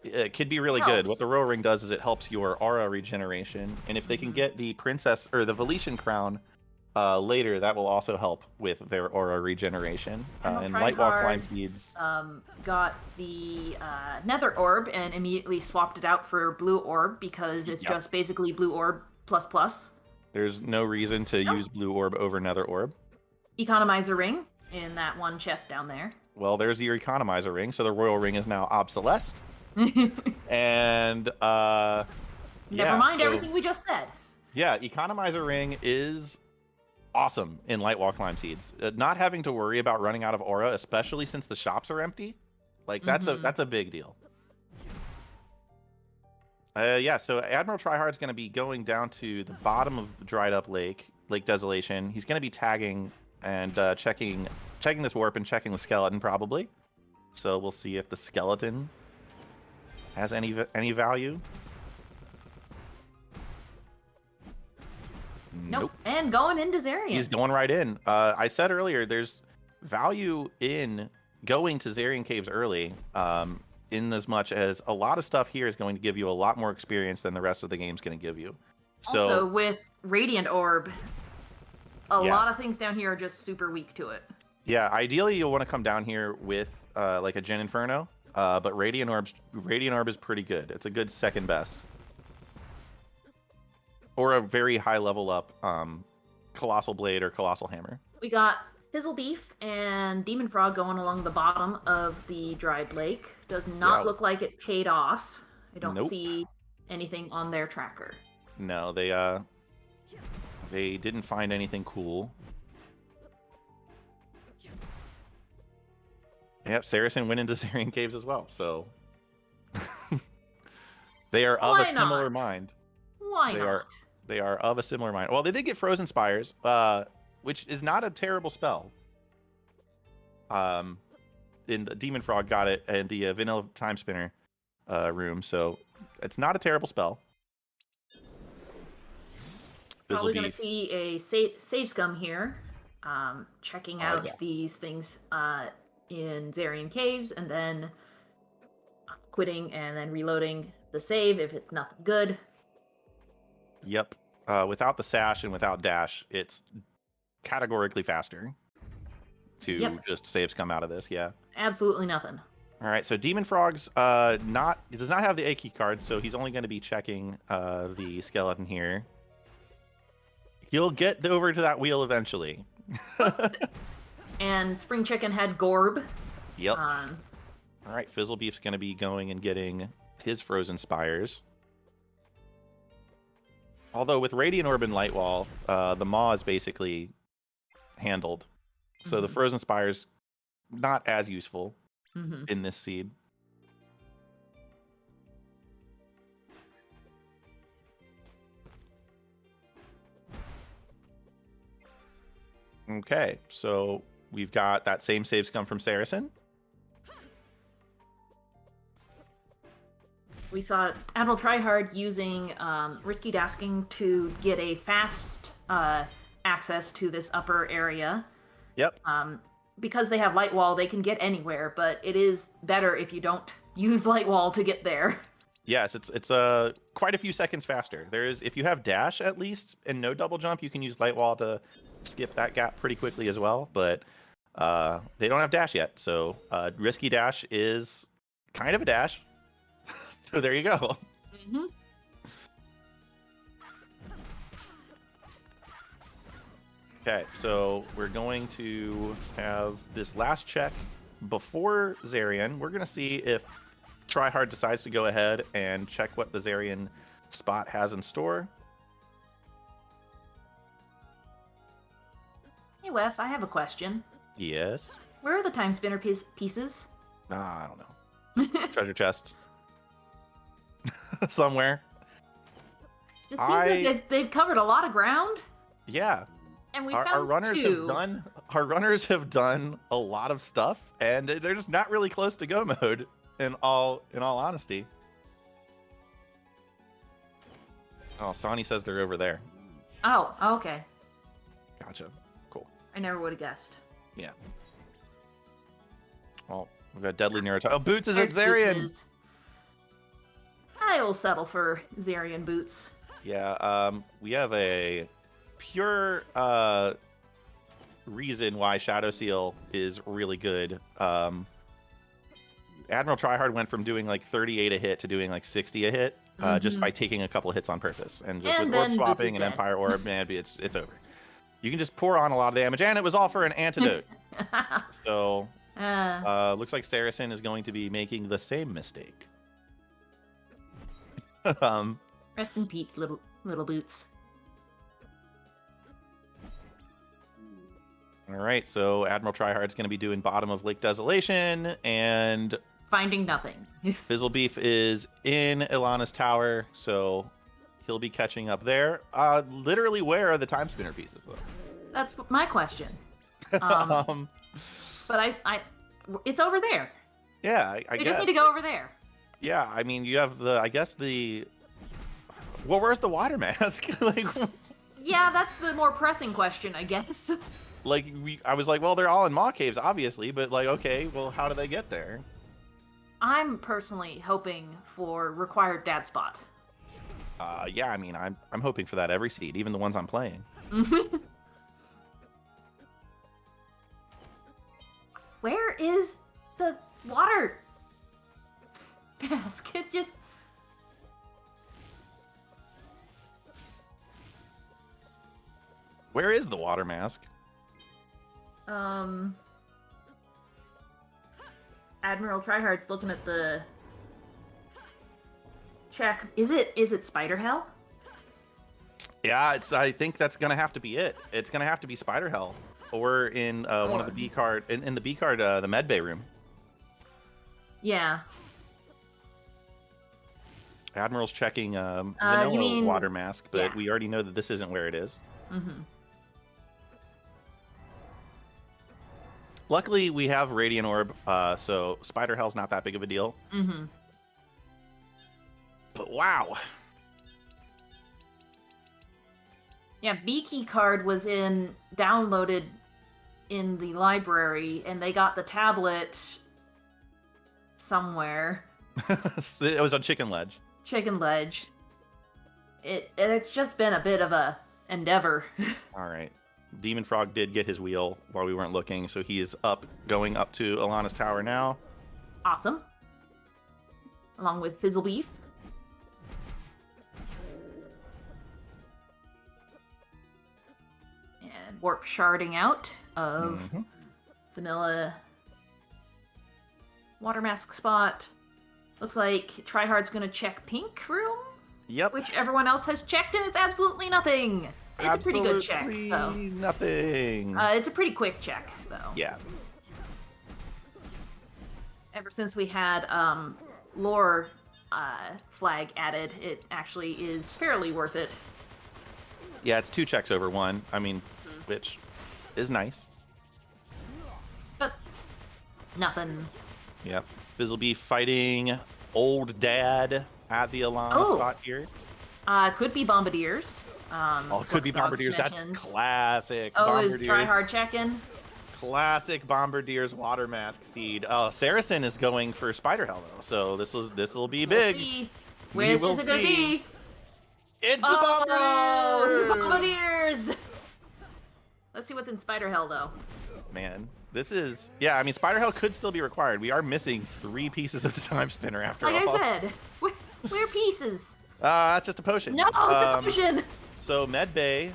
it could be really good. What the royal ring does is it helps your aura regeneration, and if they can get the princess or the Valetian crown later, that will also help with their aura regeneration. And light wall climb speeds. Got the nether orb and immediately swapped it out for blue orb because it's just basically blue orb plus. There's no reason to use blue orb over nether orb. Economizer ring in that one chest down there. Well, there's your economizer ring, so the royal ring is now obsolesced. And never mind everything we just said. Yeah, economizer ring is awesome in light wall climb seeds. Not having to worry about running out of aura, especially since the shops are empty, like that's a big deal. So Admiral Tryhard's going to be going down to the bottom of dried up Lake Desolation. He's going to be tagging and checking this warp and checking the skeleton probably. So we'll see if the skeleton has any value. Nope. And going into Zarian. He's going right in. I said earlier, there's value in going to Zarian Caves early, in as much as a lot of stuff here is going to give you a lot more experience than the rest of the game's going to give you. So, also, with Radiant Orb, a lot of things down here are just super weak to it. Yeah, ideally you'll want to come down here with like a Gen Inferno, but Radiant Orb is pretty good. It's a good second best. Or a very high level up Colossal Blade or Colossal Hammer. We got Fizzlebeef and Demon Frog going along the bottom of the dried lake. Does not look like it paid off. I don't see anything on their tracker. No, they didn't find anything cool. Yep, Saracen went into Zarian Caves as well, so they are of a similar mind. Why not? They are of a similar mind. Well, they did get Frozen Spires, which is not a terrible spell. In the Demon Frog got it in the Vanilla Timespinner room, so it's not a terrible spell. Probably going to see a save scum here, checking out these things in Zarian Caves, and then quitting and then reloading the save if it's nothing good. Yep. Without the sash and without dash, it's categorically faster to just saves come out of this. Yeah. Absolutely nothing. All right. So Demon Frog's does not have the A key card, so he's only going to be checking the skeleton here. He'll get over to that wheel eventually. And Spring Chicken had Gorb. Yep. All right. Fizzlebeef's going to be going and getting his Frozen Spires. Although with Radiant Orb and Light Wall, the Maw is basically handled. So the Frozen Spire's not as useful in this seed. Okay, so we've got that same saves come from Saracen. We saw Admiral Tryhard using Risky Dasking to get a fast access to this upper area. Yep. Because they have Light Wall, they can get anywhere, but it is better if you don't use Light Wall to get there. Yes, it's quite a few seconds faster. If you have dash at least and no double jump, you can use Light Wall to skip that gap pretty quickly as well. But they don't have dash yet, so Risky Dash is kind of a dash. So there you go. Okay, so we're going to have this last check before Zarian. We're going to see if Tryhard decides to go ahead and check what the Zarian spot has in store. Hey, Wef, I have a question. Yes? Where are the Timespinner pieces? I don't know. Treasure chests. Somewhere. It seems like they've covered a lot of ground. Yeah. And we our found runners two. Our runners have done a lot of stuff, and they're just not really close to go mode. In all honesty. Oh, Sonny says they're over there. Oh, okay. Gotcha. Cool. I never would have guessed. Yeah. Well, we've got Deadly Naruto. Oh, Boots is at There's Zarian. Boots. I'll settle for Zarian Boots. Yeah. We have a pure reason why Shadow Seal is really good. Admiral Tryhard went from doing like 38 a hit to doing like 60 a hit just by taking a couple hits on purpose. And just with orb swapping and Empire Orb, man, it's over. You can just pour on a lot of damage, and it was all for an antidote. So, looks like Saracen is going to be making the same mistake. Rest in peace, little Boots. All right, so Admiral Tryhard's going to be doing bottom of Lake Desolation, and finding nothing. Fizzlebeef is in Ilana's tower, so he'll be catching up there. Literally, where are the Timespinner pieces, though? That's my question. But it's over there. Yeah, I guess. We just need to go over there. Yeah, I mean, you have well, where's the water mask? Yeah, that's the more pressing question, I guess. I was like, well, they're all in Maw Caves, obviously, but okay, well, how do they get there? I'm personally hoping for required dad spot. Yeah, I mean, I'm hoping for that every seed, even the ones I'm playing. Where is the water mask? It just... Where is the water mask? Admiral Tryhard's looking at the check. Is it Spider Hell? Yeah, I think that's gonna have to be it. It's gonna have to be Spider Hell, or in one of the B card in the B card, the med bay room. Yeah. Admiral's checking vanilla water mask, but we already know that this isn't where it is. Luckily, we have Radiant Orb, so Spider Hell's not that big of a deal. But wow. Yeah, B key card was downloaded in the library, and they got the tablet somewhere. It was on Chicken Ledge. Chicken Ledge. It's just been a bit of a endeavor. All right. Demon Frog did get his wheel while we weren't looking, so he is going up to Alana's tower now. Awesome. Along with Fizzlebeef. And Warp sharding out of Vanilla Water Mask spot. Looks like Tryhard's gonna check Pink Room, Yep. which everyone else has checked, and it's absolutely nothing. It's a pretty good check, though. Nothing. It's a pretty quick check, though. Yeah. Ever since we had lore flag added, it actually is fairly worth it. Yeah, it's 2 checks over 1. I mean, which is nice. But nothing. Yep. Fizzlebeef fighting Old Dad at the Alana spot here. Could be Bombardiers. Could be Bombardiers. That's classic. Oh, is Bombardiers. Tryhard checking? Classic Bombardiers Water Mask seed. Oh, Saracen is going for Spider Hell though, so this will be big. We'll see. Which is it gonna be? It's the Bombardiers! It's the Bombardiers! Let's see what's in Spider Hell though. Man, this is I mean, Spider Hell could still be required. We are missing 3 pieces of the Time Spinner after all. Like I said, we're pieces. That's just a potion. No, it's a potion. So Medbay,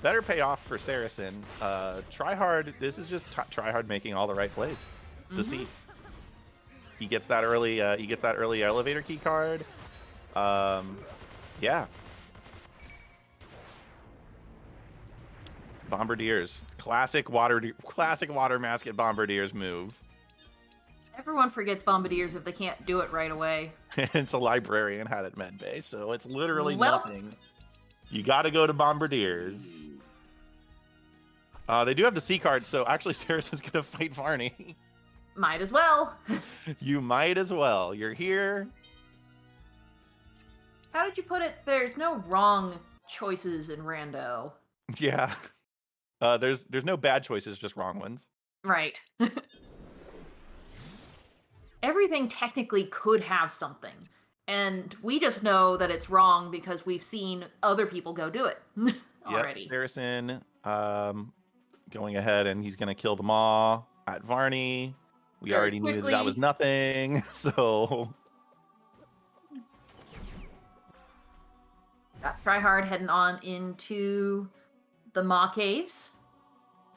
better pay off for Saracen. Tryhard, this is just Tryhard making all the right plays. The seed. He gets that early. Elevator key card. Yeah. Bombardiers, classic water mask at Bombardiers move. Everyone forgets Bombardiers if they can't do it right away. It's a librarian had it Medbay, so it's literally nothing. You got to go to Bombardiers. They do have the C card, so actually Saracen's going to fight Varney. Might as well. You might as well. You're here. How did you put it? There's no wrong choices in Rando. Yeah. There's no bad choices, just wrong ones. Right. Everything technically could have something. And we just know that it's wrong because we've seen other people go do it already. Yep, Saracen going ahead, and he's going to kill the Maw at Varney. We Very already quickly. knew that was nothing, so... Got Tryhard heading on into the Maw Caves.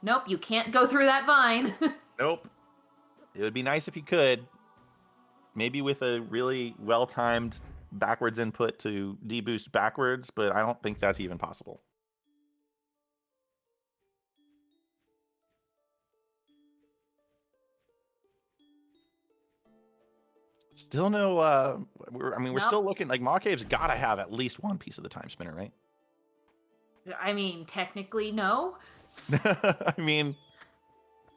Nope, you can't go through that vine. Nope. It would be nice if you could. Maybe with a really well-timed backwards input to deboost backwards, but I don't think that's even possible. Still no, we're still looking, like, Maw Cave's gotta have at least 1 piece of the Time Spinner, right? I mean, technically, no. I mean,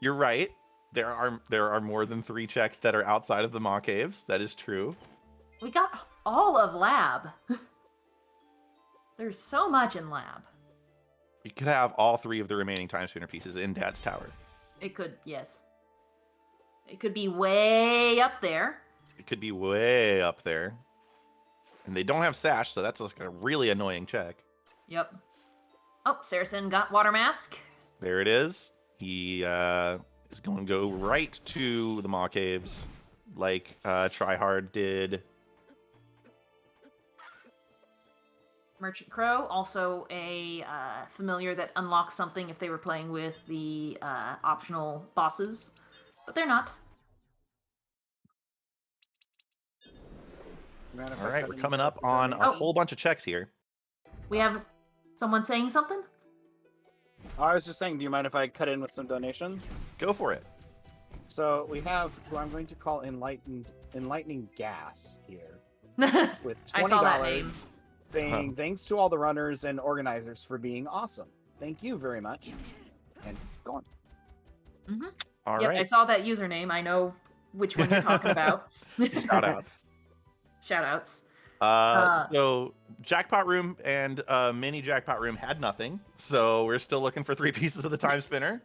you're right. There are more than 3 checks that are outside of the Maw Caves. That is true. We got all of Lab. There's so much in Lab. You could have all 3 of the remaining Time Spinner pieces in Dad's tower. It could, yes. It could be way up there. It could be way up there. And they don't have Sash, so that's like a really annoying check. Yep. Oh, Saracen got Water Mask. There it is. He is going to go right to the Maw Caves, like Tryhard did. Merchant Crow, also a familiar that unlocks something if they were playing with the optional bosses, but they're not. All right, we're coming up on a whole bunch of checks here. We have someone saying something? I was just saying, do you mind if I cut in with some donations? Go for it. So we have who I'm going to call Enlightening Gas here with $20 I saw that name. saying thanks to all the runners and organizers for being awesome. Thank you very much. And go on. Mm-hmm. All yep, right. I saw that username. I know which one you're talking about. Shout outs. Shout outs. So Jackpot Room and Mini Jackpot Room had nothing, so we're still looking for 3 pieces of the Time Spinner.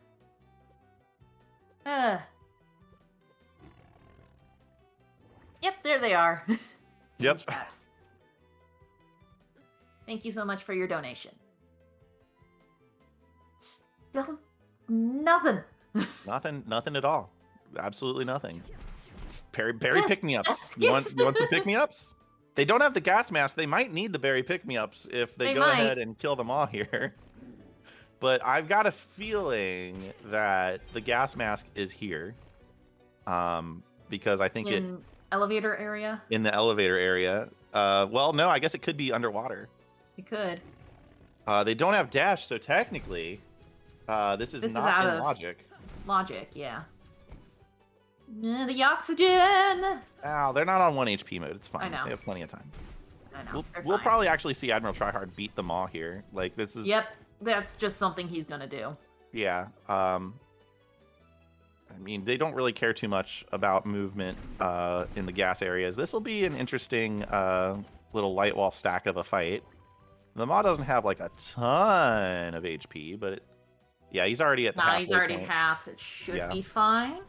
Yep, there they are. Yep. Chat. Thank you so much for your donation. Still nothing. Nothing at all. Absolutely nothing. It's berry Yes, pick-me-ups. yes. You want some pick-me-ups? They don't have the gas mask. They might need the berry pick-me-ups if they go ahead and kill them all here. But I've got a feeling that the gas mask is here. Because I think Elevator area? In the elevator area. Well, no, I guess it could be underwater. It could. They don't have dash, so technically, this is not in logic. Logic, yeah. The oxygen! Ow, they're not on 1 HP mode. It's fine. I know. They have plenty of time. I know. We'll probably actually see Admiral Tryhard beat them all here. Like, this is... Yep, that's just something he's gonna do. Yeah. I mean, they don't really care too much about movement in the gas areas. This will be an interesting little light wall stack of a fight. The Maw doesn't have, like, a ton of HP, but... Yeah, he's already at the half. He's already half. It should be fine.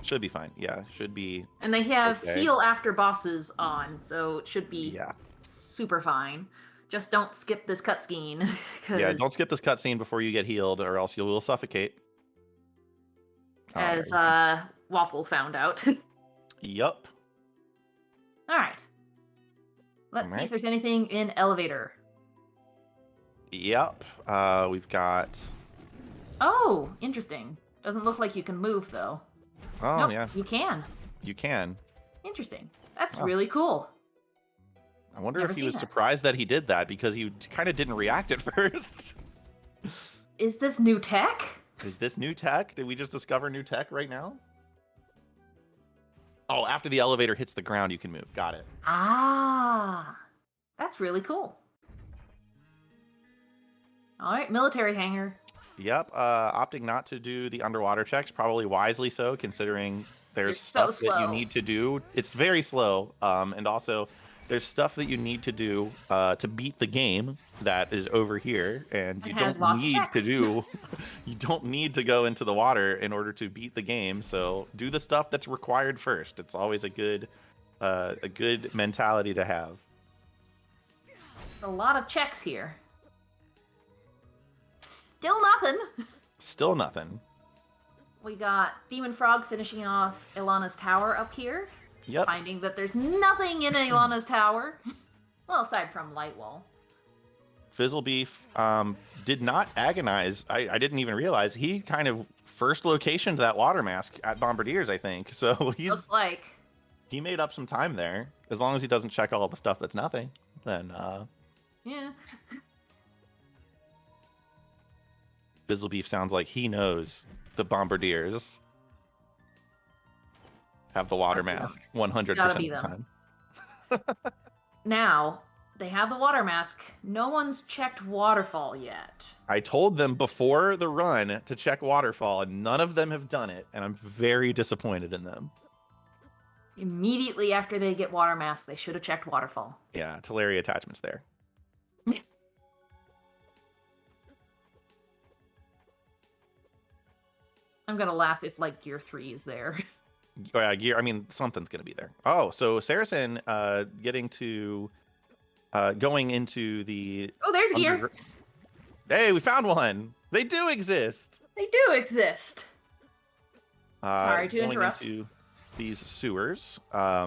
Should be fine. Yeah, should be. And they have heal after bosses on, so it should be super fine. Just don't skip this cutscene. Yeah, don't skip this cutscene before you get healed, or else you will suffocate. As Waffle found out. Yup. All right. Let's see if there's anything in elevator. Yep. We've got. Oh, interesting. Doesn't look like you can move though. Oh, nope, yeah. You can. You can. Interesting. That's really cool. I wonder if he was surprised that he did that because he kind of didn't react at first. Is this new tech? Is this new tech? Did we just discover new tech right now? Oh, after the elevator hits the ground, you can move. Got it. Ah, that's really cool. All right, military hangar. Yep, opting not to do the underwater checks, probably wisely so, considering there's stuff that you need to do. It's very slow, and also there's stuff that you need to do to beat the game that is over here, and you don't need to do. You don't need to go into the water in order to beat the game. So do the stuff that's required first. It's always a good mentality to have. There's a lot of checks here. Still nothing. Still nothing. We got Demon Frog finishing off Ilana's tower up here. Yep. Finding that there's nothing in Ilana's tower. Well, aside from Lightwall. Fizzlebeef did not agonize. I didn't even realize he kind of first locationed that water mask at Bombardiers, I think. So looks like he made up some time there. As long as he doesn't check all the stuff that's nothing, then yeah. Fizzlebeef sounds like he knows the Bombardiers have the water mask 100% of the time. Now, they have the water mask. No one's checked Waterfall yet. I told them before the run to check Waterfall, and none of them have done it, and I'm very disappointed in them. Immediately after they get water mask, they should have checked Waterfall. Yeah, Teleria attachment's there. I'm gonna laugh if like Gear 3 is there. Oh, yeah, gear. I mean, something's gonna be there. Oh, so Saracen going into the. Oh, there's gear. Hey, we found one. They do exist. They do exist. Sorry to interrupt. Into these sewers. I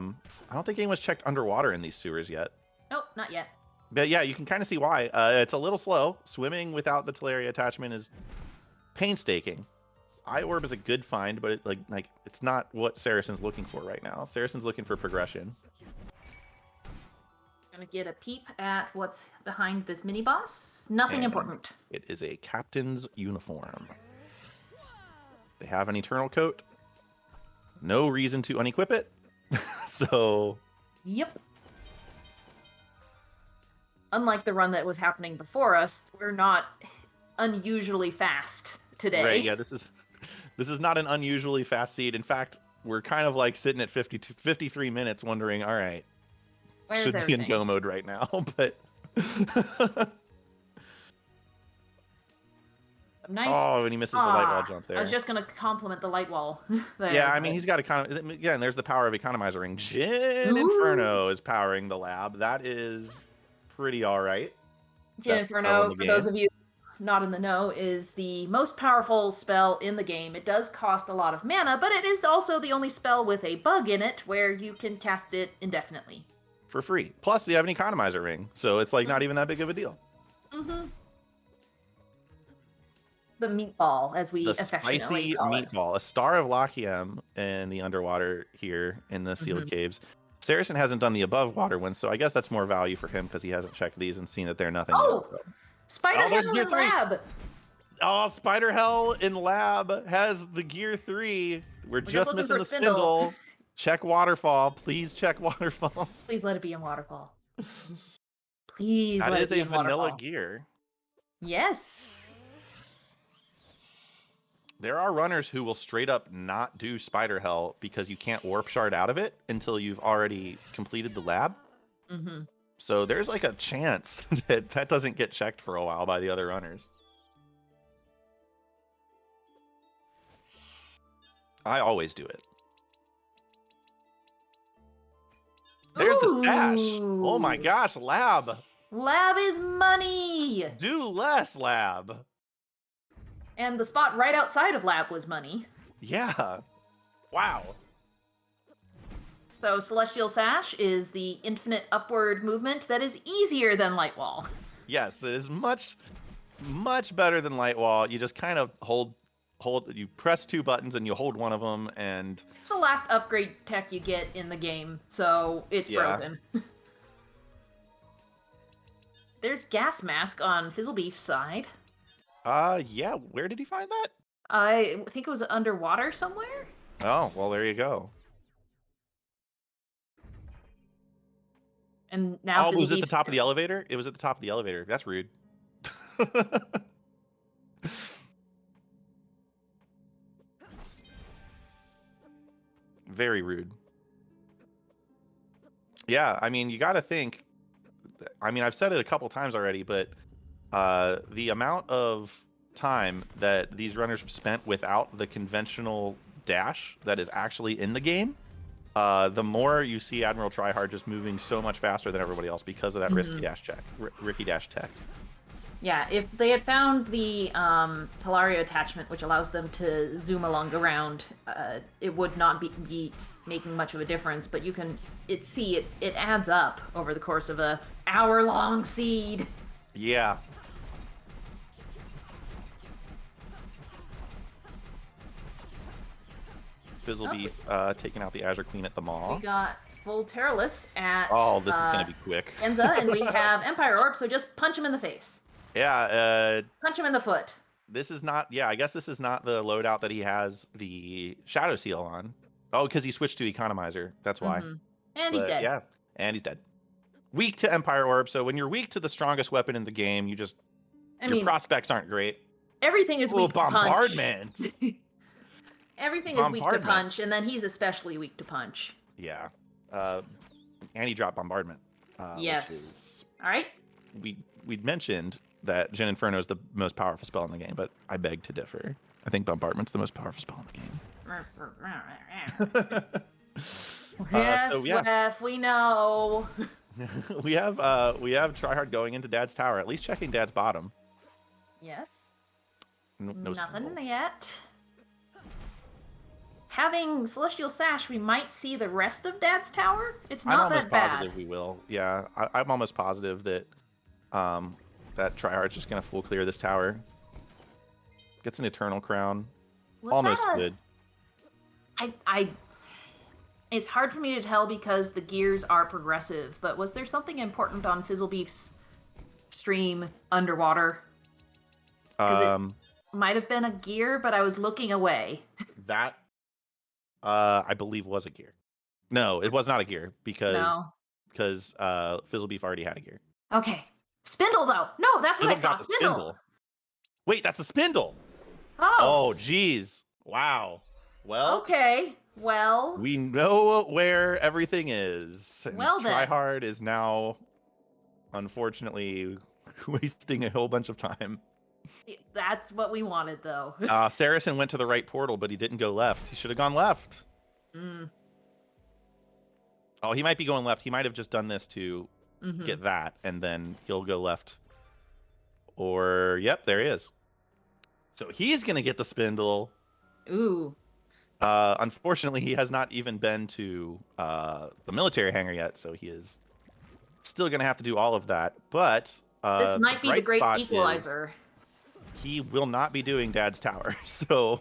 don't think anyone's checked underwater in these sewers yet. Nope, not yet. But yeah, you can kind of see why. It's a little slow. Swimming without the Teleria attachment is painstaking. Eye Orb is a good find, but it's not what Saracen's looking for right now. Saracen's looking for progression. Gonna get a peep at what's behind this mini boss. Nothing important. It is a captain's uniform. They have an eternal coat. No reason to unequip it. So. Yep. Unlike the run that was happening before us, we're not unusually fast today. Right, yeah, this is not an unusually fast seed. In fact, we're kind of like sitting at 53 minutes wondering, all right, should be in go mode right now, but Nice. Oh, and he misses the light wall jump there. I was just gonna compliment the light wall. There, Yeah, I mean, he's got again, there's the power of economizing. Jin Inferno is powering the lab. That is pretty all right. Jin Best spell in Inferno, the for game. those of you not in the know, is the most powerful spell in the game. It does cost a lot of mana, but it is also the only spell with a bug in it where you can cast it indefinitely. For free. Plus, you have an economizer ring, so it's like not even that big of a deal. Mm-hmm. The meatball, as we The affectionately spicy call it. meatball, a star of Lachiem in the underwater here in the sealed caves. Saracen hasn't done the above water ones, so I guess that's more value for him because he hasn't checked these and seen that they're nothing. Oh! Yet, so. Spider there's Hell gear in 3. Lab! Oh, Spider Hell in Lab has the gear 3. We're just missing the spindle. Check waterfall. Please check waterfall. Please let it be in waterfall. Please let it be in waterfall. That is a vanilla gear. Yes. There are runners who will straight up not do Spider Hell because you can't warp shard out of it until you've already completed the lab. Mm-hmm. So there's like a chance that that doesn't get checked for a while by the other runners. I always do it. There's the stash. Oh my gosh, lab. Lab is money. Do less, lab. And the spot right outside of lab was money. Yeah. Wow. So Celestial Sash is the infinite upward movement that is easier than Light Wall. Yes, it is much better than Light Wall. You just kind of hold, you press 2 buttons and you hold one of them, and it's the last upgrade tech you get in the game, so it's broken. There's Gas Mask on Fizzlebeef's side. Yeah, where did he find that? I think it was underwater somewhere. Oh, well, there you go. And now it was at the top of the elevator? It was at the top of the elevator. That's rude. Very rude. Yeah, I mean, you got to think. I mean, I've said it a couple times already, but the amount of time that these runners have spent without the conventional dash that is actually in the game, the more you see Admiral Tryhard just moving so much faster than everybody else because of that Ricky Dash tech. Yeah, if they had found the Talario attachment, which allows them to zoom along around, it would not be making much of a difference. But you can it adds up over the course of a hour-long seed. Yeah. Fizzlebeef taking out the Azure Queen at the Maw. We got full Terralus at this is gonna be quick. Enza, and we have Empire Orb, so just punch him in the face. Yeah, punch him in the foot. This is not, I guess this is not the loadout that he has the Shadow Seal on. Oh, because he switched to Economizer. That's why. And he's dead. Yeah, and he's dead. Weak to Empire Orb, so when you're weak to the strongest weapon in the game, your prospects aren't great. Everything is weak to bombardment. Punch. Everything is weak to punch, and then he's especially weak to punch. Yeah. And he dropped bombardment. Yes. All right. We'd mentioned that Jin Inferno is the most powerful spell in the game, but I beg to differ. I think bombardment's the most powerful spell in the game. Yes, Swift, we know. we have Tryhard going into Dad's tower, at least checking Dad's bottom. Yes. No Nothing spindle. yet. Having Celestial Sash, we might see the rest of Dad's tower. It's not that bad. I'm almost positive we will. Yeah, I'm almost positive that that Tryhard's just gonna full clear this tower. Gets an Eternal Crown. Almost good. It's hard for me to tell because the gears are progressive, but was there something important on Fizzlebeef's stream underwater? It might have been a gear, but I was looking away. That, I believe, was a gear. No, it was not a gear because Fizzlebeef already had a gear. Okay. Spindle, though. No, that's what I saw. Spindle. Wait, that's the spindle. Oh, geez. Wow. Well. Okay. Well. We know where everything is. Well, then. Tryhard is now, unfortunately, wasting a whole bunch of time. That's what we wanted, though. Saracen went to the right portal, but he didn't go left. He should have gone left. Oh, he might be going left. He might have just done this to get that, and then he'll go left. Or, yep, there he is. So he's going to get the spindle. Ooh. Unfortunately, he has not even been to the military hangar yet, so he is still going to have to do all of that. But this might be the great spot equalizer. He will not be doing Dad's tower, so...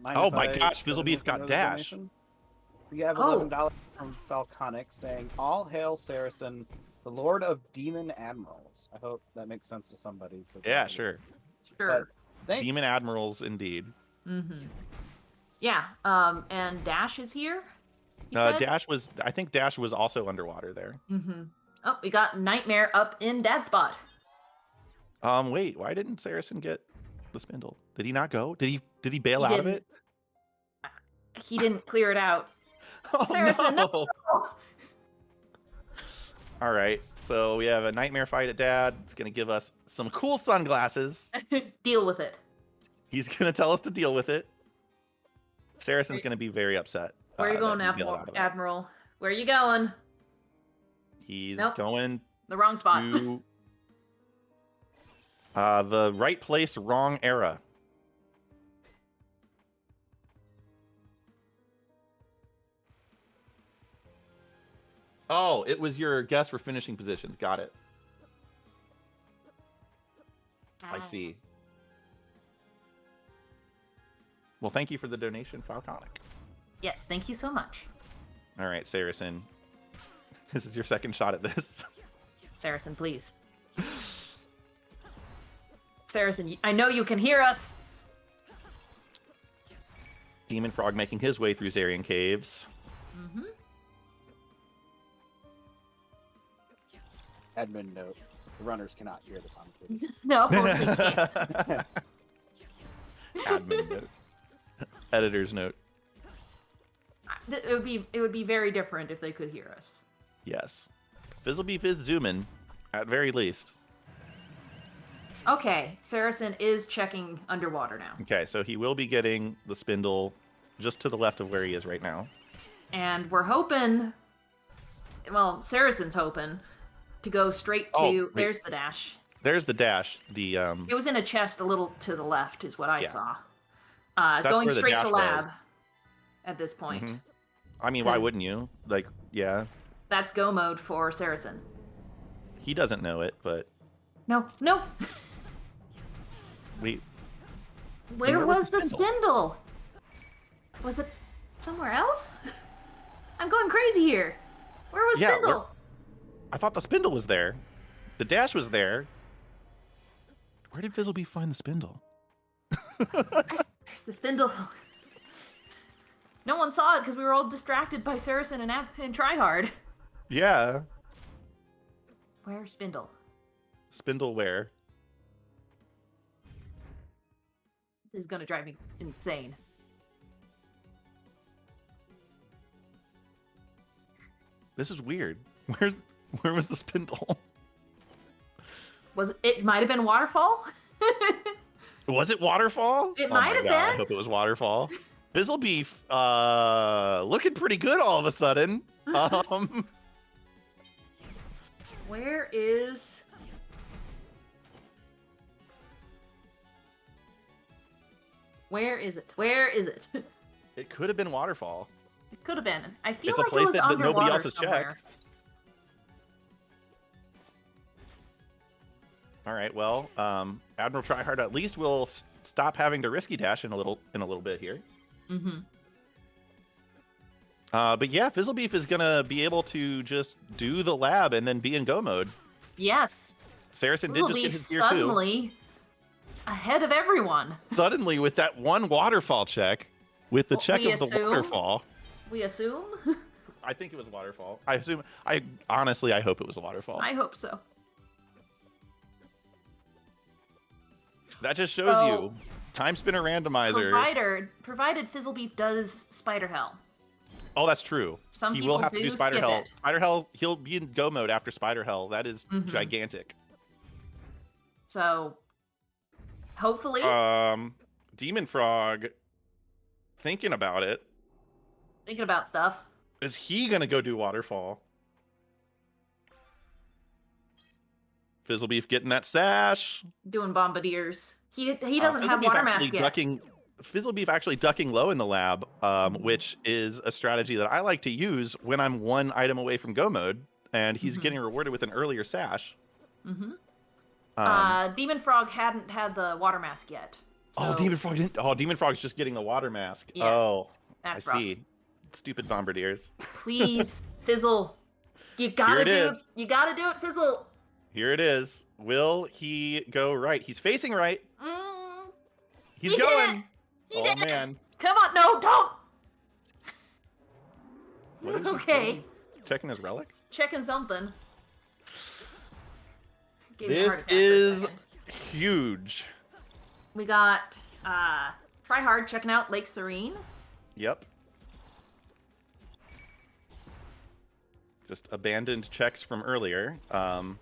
Oh my gosh, Fizzlebeef got dash. We have $11 from Falconic saying, "All hail Saracen, the Lord of Demon Admirals." I hope that makes sense to somebody. Yeah, sure. Sure. Demon Admirals, indeed. Yeah, and Dash is here? You said? I think Dash was also underwater there. Oh, we got Nightmare up in Dad's spot. Wait, why didn't Saracen get the spindle? Did he not go? Did he bail out of it? He didn't clear it out. Oh, Saracen, no! All right, so we have a nightmare fight at Dad. It's gonna give us some cool sunglasses. Deal with it. He's gonna tell us to deal with it. Saracen's gonna be very upset. Where are you going, Admiral? Where are you going? He's going the wrong spot. To, the right place, wrong era. Oh, it was your guess for finishing positions. Got it. I see. Well, thank you for the donation, Falconic. Yes, thank you so much. All right, Saracen. This is your second shot at this. Saracen, please. Saracen, I know you can hear us. Demon Frog making his way through Zarian Caves. Admin note: the runners cannot hear the commentator. No, they can't. Admin note. Editor's note. It would be very different if they could hear us. Yes. Fizzlebeef is zooming, at very least. Okay, Saracen is checking underwater now. Okay, so he will be getting the spindle just to the left of where he is right now. And we're hoping, well, Saracen's hoping to go straight to, there's the dash. There's the dash. It was in a chest a little to the left is what I saw. So going straight to lab at this point. I mean, why wouldn't you? Like, yeah. That's go mode for Saracen. He doesn't know it, but... No. Wait. Where was the spindle? Was it somewhere else? I'm going crazy here. Where was spindle? I thought the spindle was there. The dash was there. Where did Fizzlebeef find the spindle? There's the spindle. No one saw it because we were all distracted by Saracen and Tryhard. Yeah. Where's spindle? Spindle where? This is gonna drive me insane. This is weird. Where was the spindle? It might have been Waterfall? Was it Waterfall? It might have been. I hope it was Waterfall. Fizzlebeef, looking pretty good all of a sudden. Where is... Where is it? Where is it? It could have been Waterfall. It could have been. I feel it's like a place it was that nobody else has somewhere. checked. All right, well, Admiral Tryhard at least will stop having to risky dash in a little bit here. But yeah, Fizzlebeef is gonna be able to just do the lab and then be in go mode. Yes. Saracen did just get his gear suddenly ahead of everyone. Suddenly, with that one waterfall check, with the check of the waterfall. We assume? I think it was Waterfall. I honestly hope it was a Waterfall. I hope so. That just shows you. Timespinner Randomizer. Provided Fizzlebeef does Spider Hell. Oh, that's true. Some he people will have to do Spider Hell. it. Spider Hell, he'll be in go mode after Spider Hell. That is gigantic. So hopefully, Demon Frog, thinking about it. thinking about stuff. Is he gonna go do Waterfall? Fizzlebeef getting that sash. Doing bombardiers. He doesn't have Fizzlebeef water actually mask yet. ducking. Fizzlebeef actually ducking low in the lab, which is a strategy that I like to use when I'm one item away from go mode, and he's getting rewarded with an earlier sash. Demon Frog hadn't had the water mask yet. So... Demon Frog didn't. Demon Frog's just getting the water mask. Yes, I that's rough. see. Stupid bombardiers. Please, Fizzle. You gotta do it, Fizzle. Here it is. Will he go right? He's facing right. He's He going. He did. Man. Come on, no, don't. What is he Okay. doing? Checking his relics? Checking something. Gave me a This heart attack for a is second. huge. We got Tryhard checking out Lake Serene. Yep. Just abandoned checks from earlier. Spindle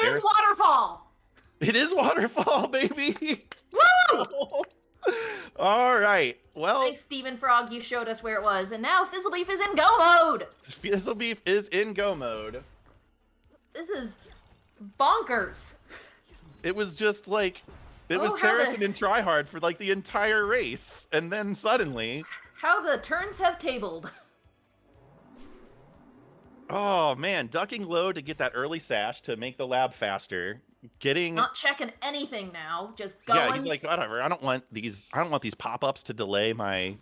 is Waterfall. It is Waterfall, baby. Woo! All right. Well, Thanks, Steven Frog. You showed us where it was, and now Fizzlebeef is in go mode. Fizzlebeef is in go mode. This is bonkers. It was just like it Oh, was how Saracen the- and Tryhard for like the entire race, and then suddenly, How the turns have tabled. oh man, ducking low to get that early sash to make the lab faster. Getting Not checking anything now. Just going. yeah, he's like whatever. I don't want these pop-ups to delay my.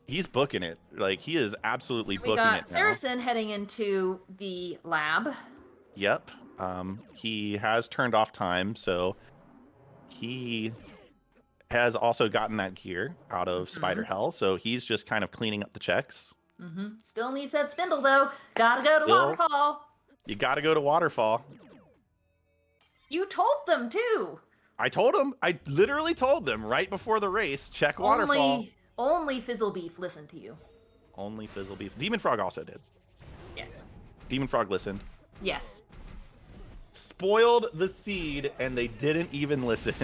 He's booking it. Like he is absolutely We booking got it now. Saracen heading into the lab. Yep. He has turned off time, so he has also gotten that gear out of Spider Hell. So he's just kind of cleaning up the checks. Still needs that spindle though. Gotta go to Still- Waterfall. You got to go to Waterfall. You told them too. I told him. I literally told them right before the race. Check Waterfall. Only Fizzlebeef listened to you. Only Fizzlebeef. Demon Frog also did. Yes. Demon Frog listened. Yes. Spoiled the seed, and they didn't even listen.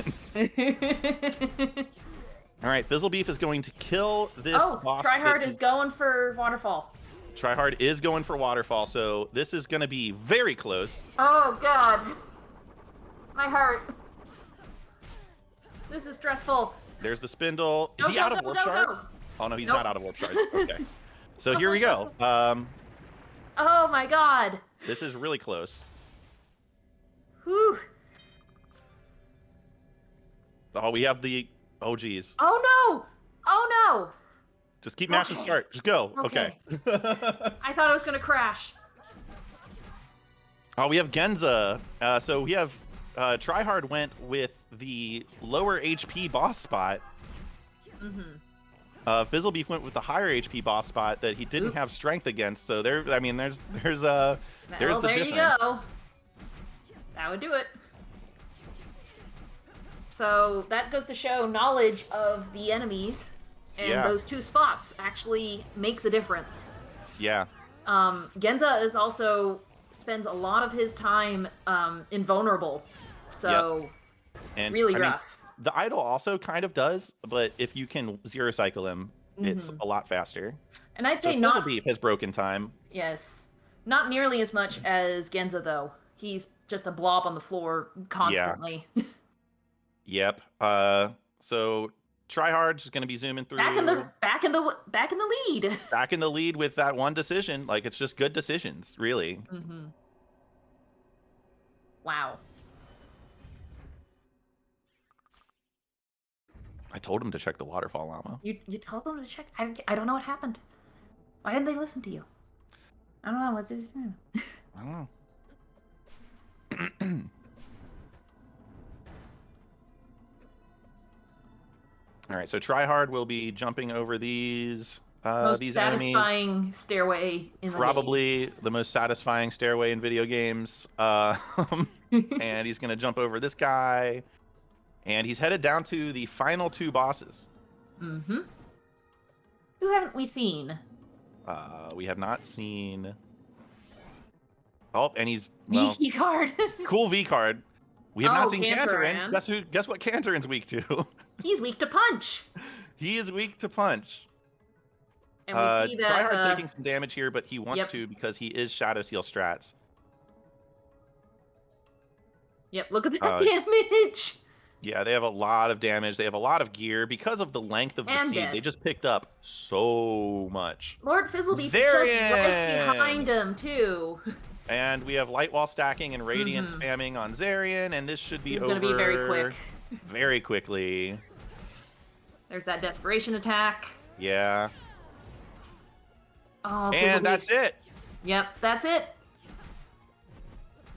All right, Fizzlebeef is going to kill this boss. Tryhard is going for Waterfall. Tryhard is going for Waterfall, so this is going to be very close. Oh god. My heart. This is stressful. There's the spindle. Is he out of warp go. shards? Oh no, he's Nope. not out of warp shards. Okay. So here we go. Oh my god. This is really close. Whew. Oh, we have the. Oh geez. Oh no. Oh no. Just keep mashing start. Just go. Okay. I thought it was gonna crash. Oh, we have Genza. So we have Tryhard went with the lower HP boss spot. Fizzlebeef went with the higher HP boss spot that he didn't have strength against. So there's the Well, there difference. you go. That would do it. So that goes to show knowledge of the enemies, and Yeah. those two spots actually makes a difference. Yeah. Genza is also spends a lot of his time invulnerable, so And really I mean, rough. the idol also kind of does, but if you can zero cycle him, it's a lot faster. And I'd So say not Fizzlebeef has broken time. yes, not nearly as much as Genza though. He's just a blob on the floor constantly. Yep. So Tryhard's going to be zooming through. back in the lead. Back in the lead with that one decision. Like it's just good decisions, really. Wow. I told him to check the waterfall llama. You told them to check. I don't know what happened. Why didn't they listen to you? I don't know. What's his name? I don't know. All right, so Tryhard will be jumping over these Most these satisfying enemies. stairway in the game. Probably the most satisfying stairway in video games. And he's gonna jump over this guy, and he's headed down to the final two bosses. Who haven't we seen? We have not seen. Oh, and he's well, V card. cool V card. We have not Oh, seen Cantoran. Cantoran. Guess what Cantoran's weak to? He's weak to punch. He is weak to punch. And we see that Tryhard taking some damage here, but he wants Yep. to because he is Shadow Seal strats. Yep, look at that damage. Yeah, they have a lot of damage. They have a lot of gear because of the length of the And seed. dead. They just picked up so much. Lord Fizzlebeast is just right behind him too. And we have Light Wall stacking and Radiant spamming on Zarian, and this should be This is over gonna be very quick. very quickly. There's that desperation attack. Yeah. Oh, And that's it. Yep, that's it.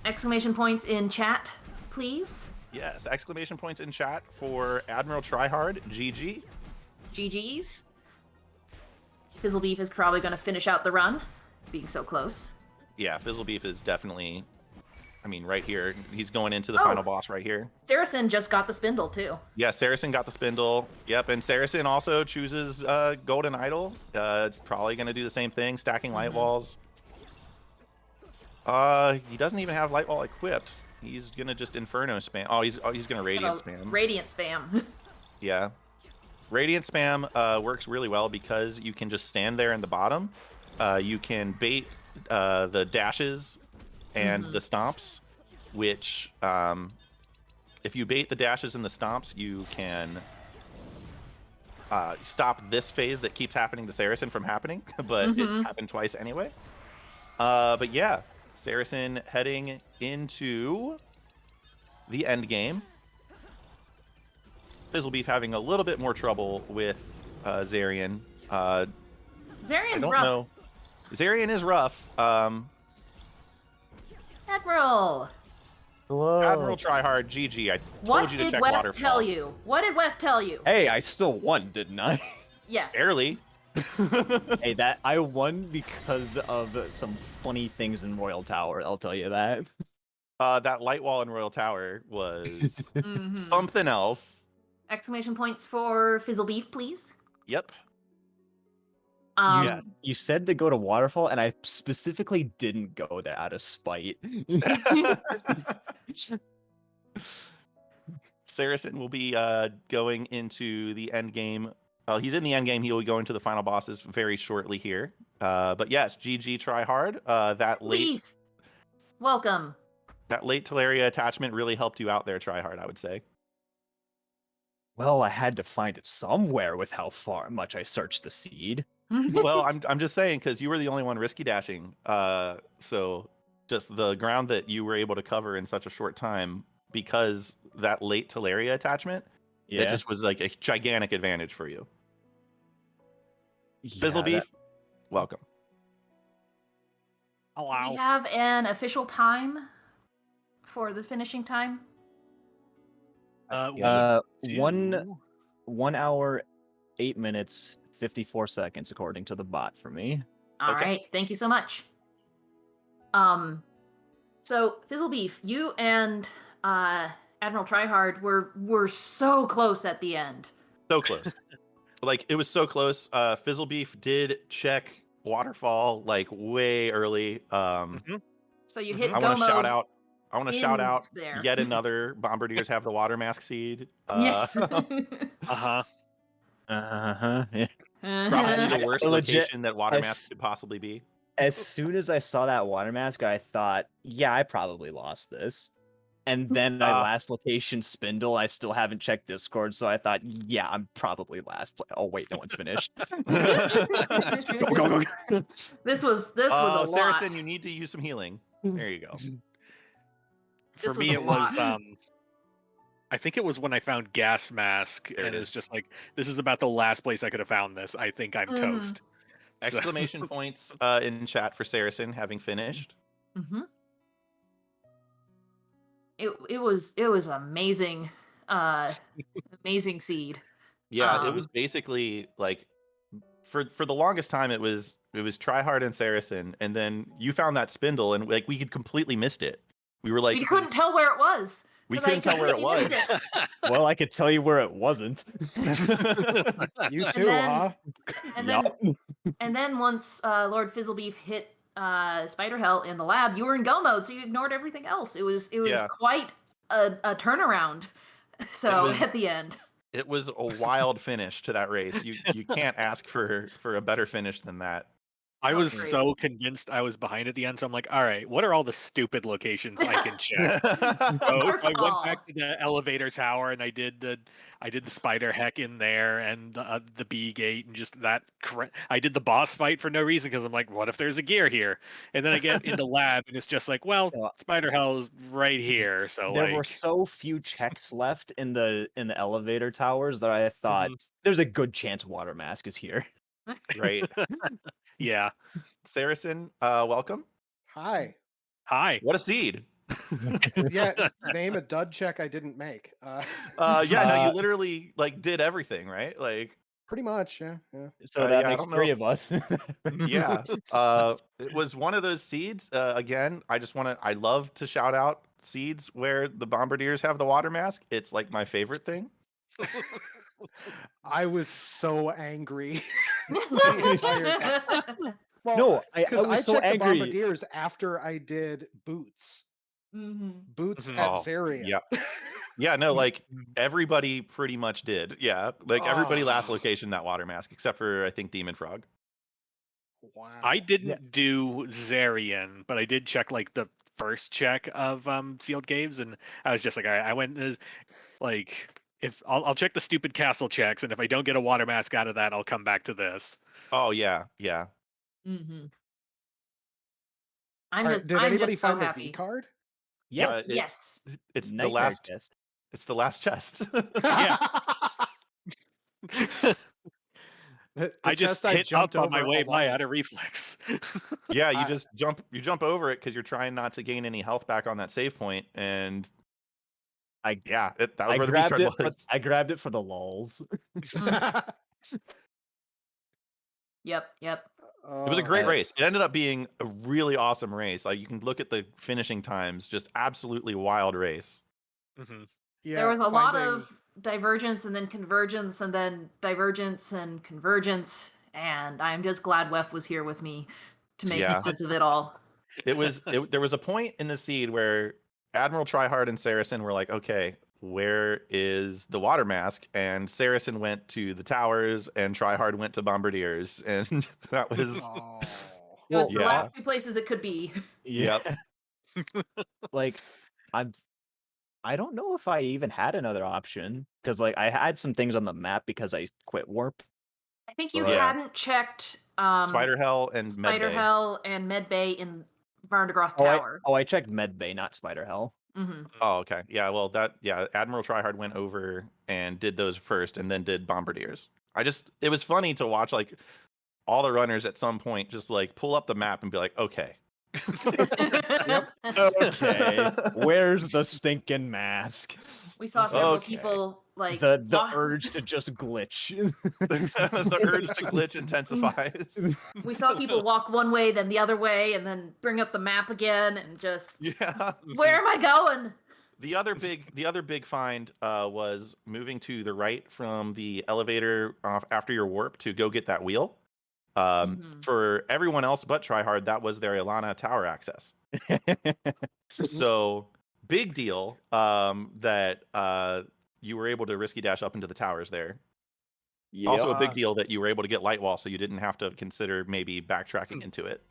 Exclamation points in chat, please. Yes, exclamation points in chat for Admiral Tryhard, GG. GG's. Fizzlebeef is probably going to finish out the run, being so close. Yeah, Fizzlebeef is definitely, I mean, right here. He's going into the final boss right here. Saracen just got the spindle, too. Yeah, Saracen got the spindle. Yep, and Saracen also chooses Golden Idol. It's probably going to do the same thing, stacking light walls. He doesn't even have light wall equipped. He's going to just Inferno spam. Oh, he's going to Radiant spam. Radiant spam. Yeah. Radiant spam works really well because you can just stand there in the bottom. You can bait the dashes and the stomps, which if you bait the dashes and the stomps, you can stop this phase that keeps happening to Saracen from happening, but it happened twice anyway. But yeah, Saracen heading into the end game. Fizzlebeef having a little bit more trouble with Zarian. Zarian's I don't rough. know. Zarian is rough. Admiral! Hello. Admiral Tryhard, GG. I What told you to did check Wef Waterfall. tell you? What did Wef tell you? Hey, I still won, didn't I? Yes. Barely. Hey, that I won because of some funny things in Royal Tower. I'll tell you that. That light wall in Royal Tower was something else. Exclamation points for Fizzlebeef, please. Yep. You, you said to go to Waterfall, and I specifically didn't go there out of spite. Saracen will be going into the end game. He's in the end game. He will be going to the final bosses very shortly here. But yes, GG Tryhard. Leaf. Welcome. That late Teleria attachment really helped you out there, Tryhard, I would say. Well, I had to find it somewhere with how much I searched the seed. Well, I'm just saying because you were the only one risky dashing. So just the ground that you were able to cover in such a short time because that late Teleria attachment, that just was like a gigantic advantage for you. Fizzlebeef, welcome. Do we have an official time for the finishing time? 1 hour, 8 minutes, 54 seconds, according to the bot for me. All right, thank you so much. So Fizzlebeef, you and Admiral Tryhard were so close at the end. So close. Like it was so close. Fizzlebeef did check Waterfall like way early. So you hit I go want to mode. I want to shout out there. yet another Bombardiers have the water mask seed. Yes. Yeah. Probably the worst location that water mask could possibly be. As soon as I saw that water mask, I thought, yeah, I probably lost this. And then my last location, Spindle, I still haven't checked Discord, so I thought, yeah, I'm probably last. Oh wait, no one's finished. Go. This was a lot. Saracen, you need to use some healing. There you go. For me, it was I think it was when I found Gas Mask, and it's just like, this is about the last place I could have found this. I think I'm toast. Exclamation points in chat for Saracen having finished. It was amazing, amazing seed. Yeah, it was basically like for the longest time it was Tryhard and Saracen, and then you found that spindle, and like we had completely missed it. We were like we couldn't tell where it was. We couldn't tell where it was. Well, I could tell you where it wasn't. You too, huh? And then once Lord Fizzlebeef hit Spider Hell in the lab, you were in go mode, so you ignored everything else. It was Yeah. quite a turnaround. So was- at the end, It was a wild finish to that race. You can't ask for a better finish than that. I That was was great. so convinced I was behind at the end, so I'm like, all right, what are all the stupid locations I can check? So I went back to the elevator tower and I did the spider heck in there and the B gate and just that. I did the boss fight for no reason because I'm like, what if there's a gear here? And then I get into lab and it's just like, well, So- spider hell is right here. So There like, were so few checks left in the elevator towers that I thought Mhm. there's a good chance Water Mask is here. Right. yeah. Saracen, welcome. Hi. Hi. What a seed. Yeah, name a dud check I didn't make. Yeah, no, you Uh, literally like did everything, right? Like, Pretty much, yeah. So that yeah, I makes don't know 3 if- of us. yeah. It was one of those seeds. Again, I love to shout out seeds where the bombardiers have the water mask. It's like my favorite thing. I was so angry the entire time. Well, No, I because was so checked angry. the bombardiers after I did boots. Mhm. Boots Mhm. at Oh, Zarian. yeah. Yeah, no, like everybody pretty much did. Yeah. Like everybody last Oh. location that water mask, except for I think Demon Frog. Wow. I didn't do Zarian, but I did check like the first check of sealed caves, and I was just like, I went like if I'll check the stupid castle checks, and if I don't get a water mask out of that, I'll come back to this. Oh yeah, yeah. Mhm. All right, did I'm anybody just so find the happy. V card? Yes. Yes. It's the Nightmare last chest. it's the last chest. Yeah. The I just chest I hit jumped up on my over way a by lot out of reflex. Yeah, you I- just jump over it because you're trying not to gain any health back on that save point, and that was I where the V grabbed card it. was. I grabbed it for the lulls. Yep. It was a great Uh, race. It ended up being a really awesome race. Like you can look at the finishing times, just absolutely wild race. Mhm. Yeah, There was a lot finding- of divergence and then convergence and then divergence and convergence, and I'm just glad Wef was here with me to make Yeah. sense of it all. There was a point in the seed where Admiral Tryhard and Saracen were like, okay, where is the water mask? And Saracen went to the towers and Tryhard went to Bombardiers. And that was Oh. It was Well, the yeah. last two places it could be. Yep. Like, I don't know if I even had another option because like I had some things on the map because I quit warp. I think you Yeah. hadn't checked Spider Hell and Spider Medbay. Hell and Medbay in Varndegroth Tower. I checked Medbay, not Spider Hell. Mm-hmm. Oh, okay. Yeah, well Admiral Tryhard went over and did those first and then did Bombardiers. It was funny to watch like all the runners at some point just like pull up the map and be like, okay. Okay, where's the stinking mask? We saw several Okay. people like The walk- urge to just glitch. The urge to glitch intensifies. We saw people walk one way, then the other way, and then bring up the map again, and just Yeah. where am I going? The other big find was moving to the right from the elevator after your warp to go get that wheel. Mhm. For everyone else but Tryhard, that was their Ilana tower access. So big deal that you were able to risky dash up into the towers there. Also a big deal that you were able to get light wall, so you didn't have to consider maybe backtracking into it.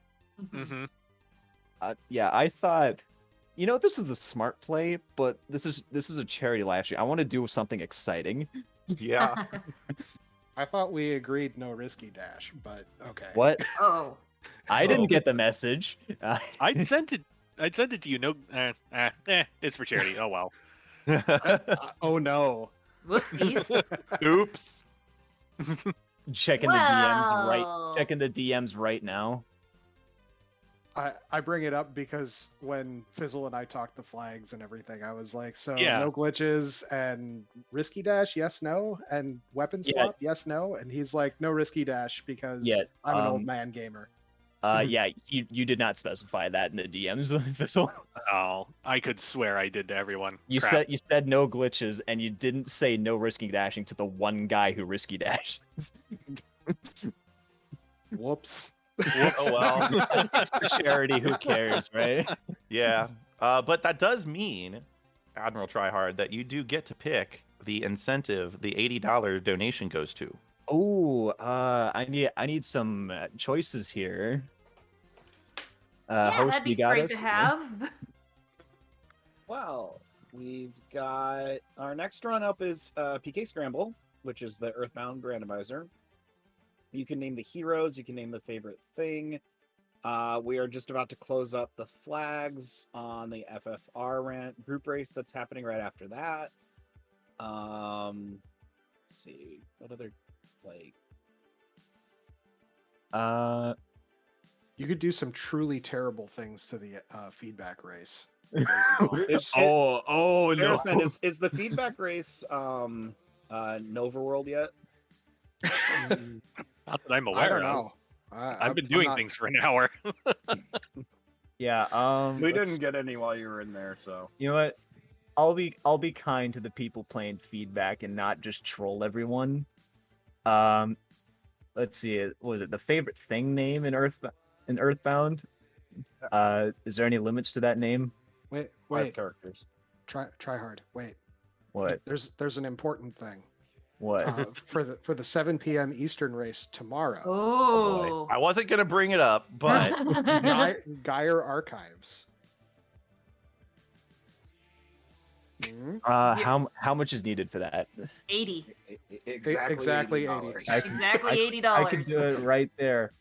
Mhm. Yeah, I thought, this is the smart play, but this is a charity last year. I want to do something exciting. Yeah. I thought we agreed no risky dash, but okay. What? Oh. I didn't get the message. I'd sent it to you. No, it's for charity. Oh well. Oh no. Whoopsies. Oops. Checking the DMs right. Well. Checking the DMs right now. I bring it up because when Fizzle and I talked the flags and everything, I was like, so Yeah. no glitches and risky dash, yes, no, and weapon Yeah. swap, yes, no, and he's like, no risky dash because Yeah, I'm an old man gamer. Yeah, you did not specify that in the DMs, Thistle. Oh, I could swear I did to everyone. You Crap. said no glitches, and you didn't say no risky dashing to the one guy who risky dashes. Whoops. Oh well. It's for charity. Who cares, right? Yeah. But that does mean, Admiral Tryhard, that you do get to pick the incentive the $80 donation goes to. Oh, I need some choices here. Yeah, Host, that'd be you got great to us? have. Well, we've got our next run up is PK Scramble, which is the Earthbound randomizer. You can name the heroes, you can name the favorite thing. We are just about to close up the flags on the FFR group race that's happening right after that. Let's see, what other like You could do some truly terrible things to the feedback race. Oh no! Harrison, is the feedback race Nova World yet? Not that I'm aware I don't of. know. I've been doing things for an hour. Yeah. We let's- didn't get any while you were in there, so You know what? I'll be kind to the people playing feedback and not just troll everyone. Let's see. What was it the favorite thing name in Earthbound? Is there any limits to that name? Wait, 5 characters. try hard. Wait, What? there's an important thing. What? For the 7 p.m. Eastern race tomorrow. Oh. I wasn't gonna bring it up, but Geyer Archives. Mhm. How much is needed for that? 80. Exactly $80. Exactly $80. I can do it right there.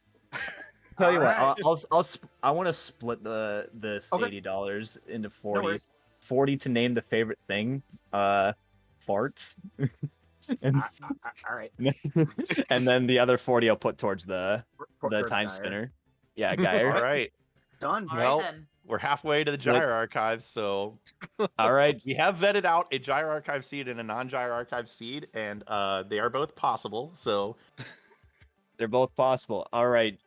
Tell you what, Alright. I want to split this Okay. $80 into No 40. worries. 40 to name the favorite thing. Farts. and, All right. and then the other 40 I'll put towards the Towards time Geyer. spinner. Yeah, Geyer. all right. Done. All Well, right then. we're halfway to the Gyre Archives, so All right. we have vetted out a Gyre Archive seed and a non-Gyre Archive seed, and they are both possible. So They're both possible. All right,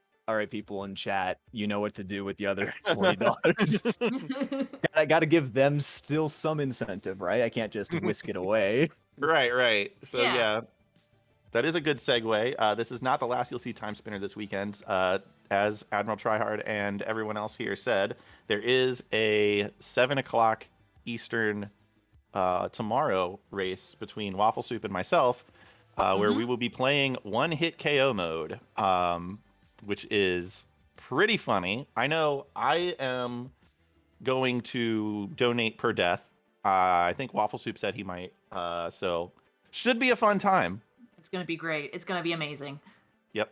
people in chat, you know what to do with the other $40. I got to give them still some incentive, right? I can't just whisk it away. right. So Yeah. yeah, that is a good segue. This is not the last you'll see Timespinner this weekend. As Admiral Tryhard and everyone else here said, there is a 7 o'clock Eastern tomorrow race between Waffle Soup and myself, where we will be playing one hit KO mode, which is pretty funny. I know I am going to donate per death. I think Waffle Soup said he might. So should be a fun time. It's going to be great. It's going to be amazing. Yep.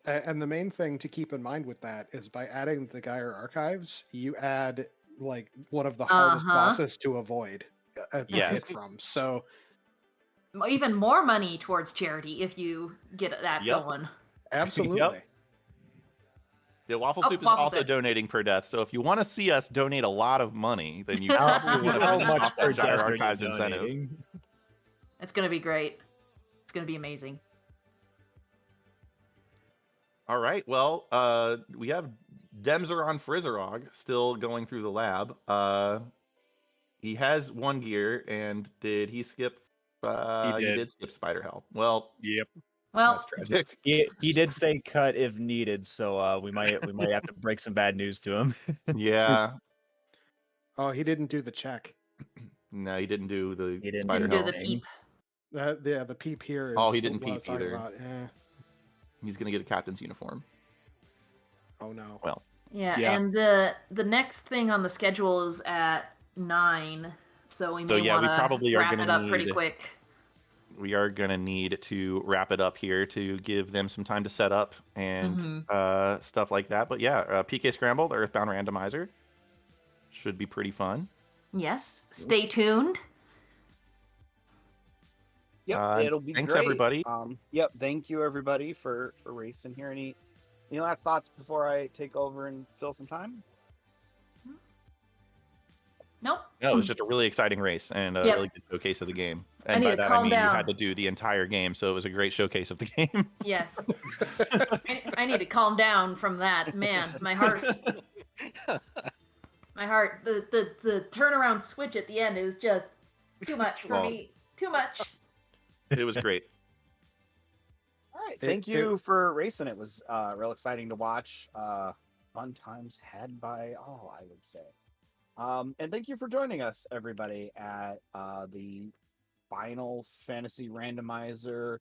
And the main thing to keep in mind with that is by adding the Geyer Archives, you add like one of the hardest bosses to avoid Yes. hit from. So Even more money towards charity if you get that Yep. going. absolutely. The Waffle Oh, Soup is Waffle also Soup. donating per death. So if you want to see us donate a lot of money, then you How- probably want to How finish much off per that Gyre death are you Archives incentive. donating? It's going to be great. It's going to be amazing. All right. Well, we have Demzer on Frizzerog still going through the lab. He has one gear, and did he skip? He did. did skip Spider Hell. Well, Yep. Well, that's tragic. He did say cut if needed, so we might have to break some bad news to him. Yeah. Oh, he didn't do the check. No, he didn't do the He didn't Spider didn't do Hell. the peep. The peep here is Oh, he didn't what I was peep talking either. about. He's gonna get a captain's uniform. Oh no. Well, Yeah, Yeah. and the next thing on the schedule is at 9, so we may yeah, we want probably to are wrap gonna it up pretty need- quick. we are gonna need to wrap it up here to give them some time to set up and stuff like that. But yeah, PK Scramble, the Earthbound Randomizer, should be pretty fun. Yes, stay tuned. Yep, it'll be thanks, great. everybody. Yep, thank you everybody for racing here. Any last thoughts before I take over and fill some time? Nope. No, it was just a really exciting race and a Yep. really good showcase of the game. I And need by to that I calm mean you down. had to do the entire game, so it was a great showcase of the game. Yes. I need to calm down from that. Man, my heart. My heart. The turnaround switch at the end. It was just too much for Well. me. Too much. It was great. All right. Thank you for racing. It was real exciting to watch. Fun times had by all, I would say. And thank you for joining us, everybody, at the Final Fantasy Randomizer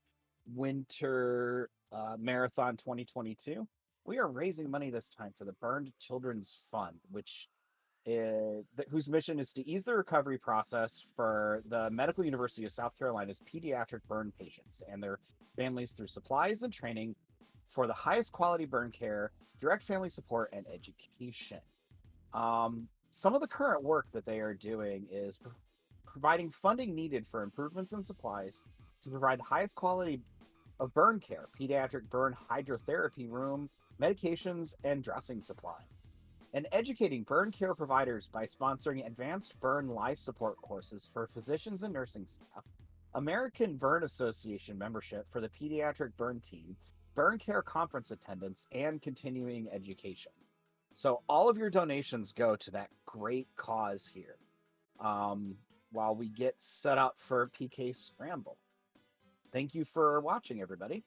Winter Marathon 2022. We are raising money this time for the Burned Children's Fund, whose mission is to ease the recovery process for the Medical University of South Carolina's pediatric burn patients and their families through supplies and training for the highest quality burn care, direct family support, and education. Some of the current work that they are doing is providing funding needed for improvements in supplies to provide the highest quality of burn care, pediatric burn hydrotherapy room, medications, and dressing supply. And educating burn care providers by sponsoring advanced burn life support courses for physicians and nursing staff, American Burn Association membership for the pediatric burn team, burn care conference attendance, and continuing education. So all of your donations go to that great cause here. While we get set up for PK Scramble. Thank you for watching, everybody.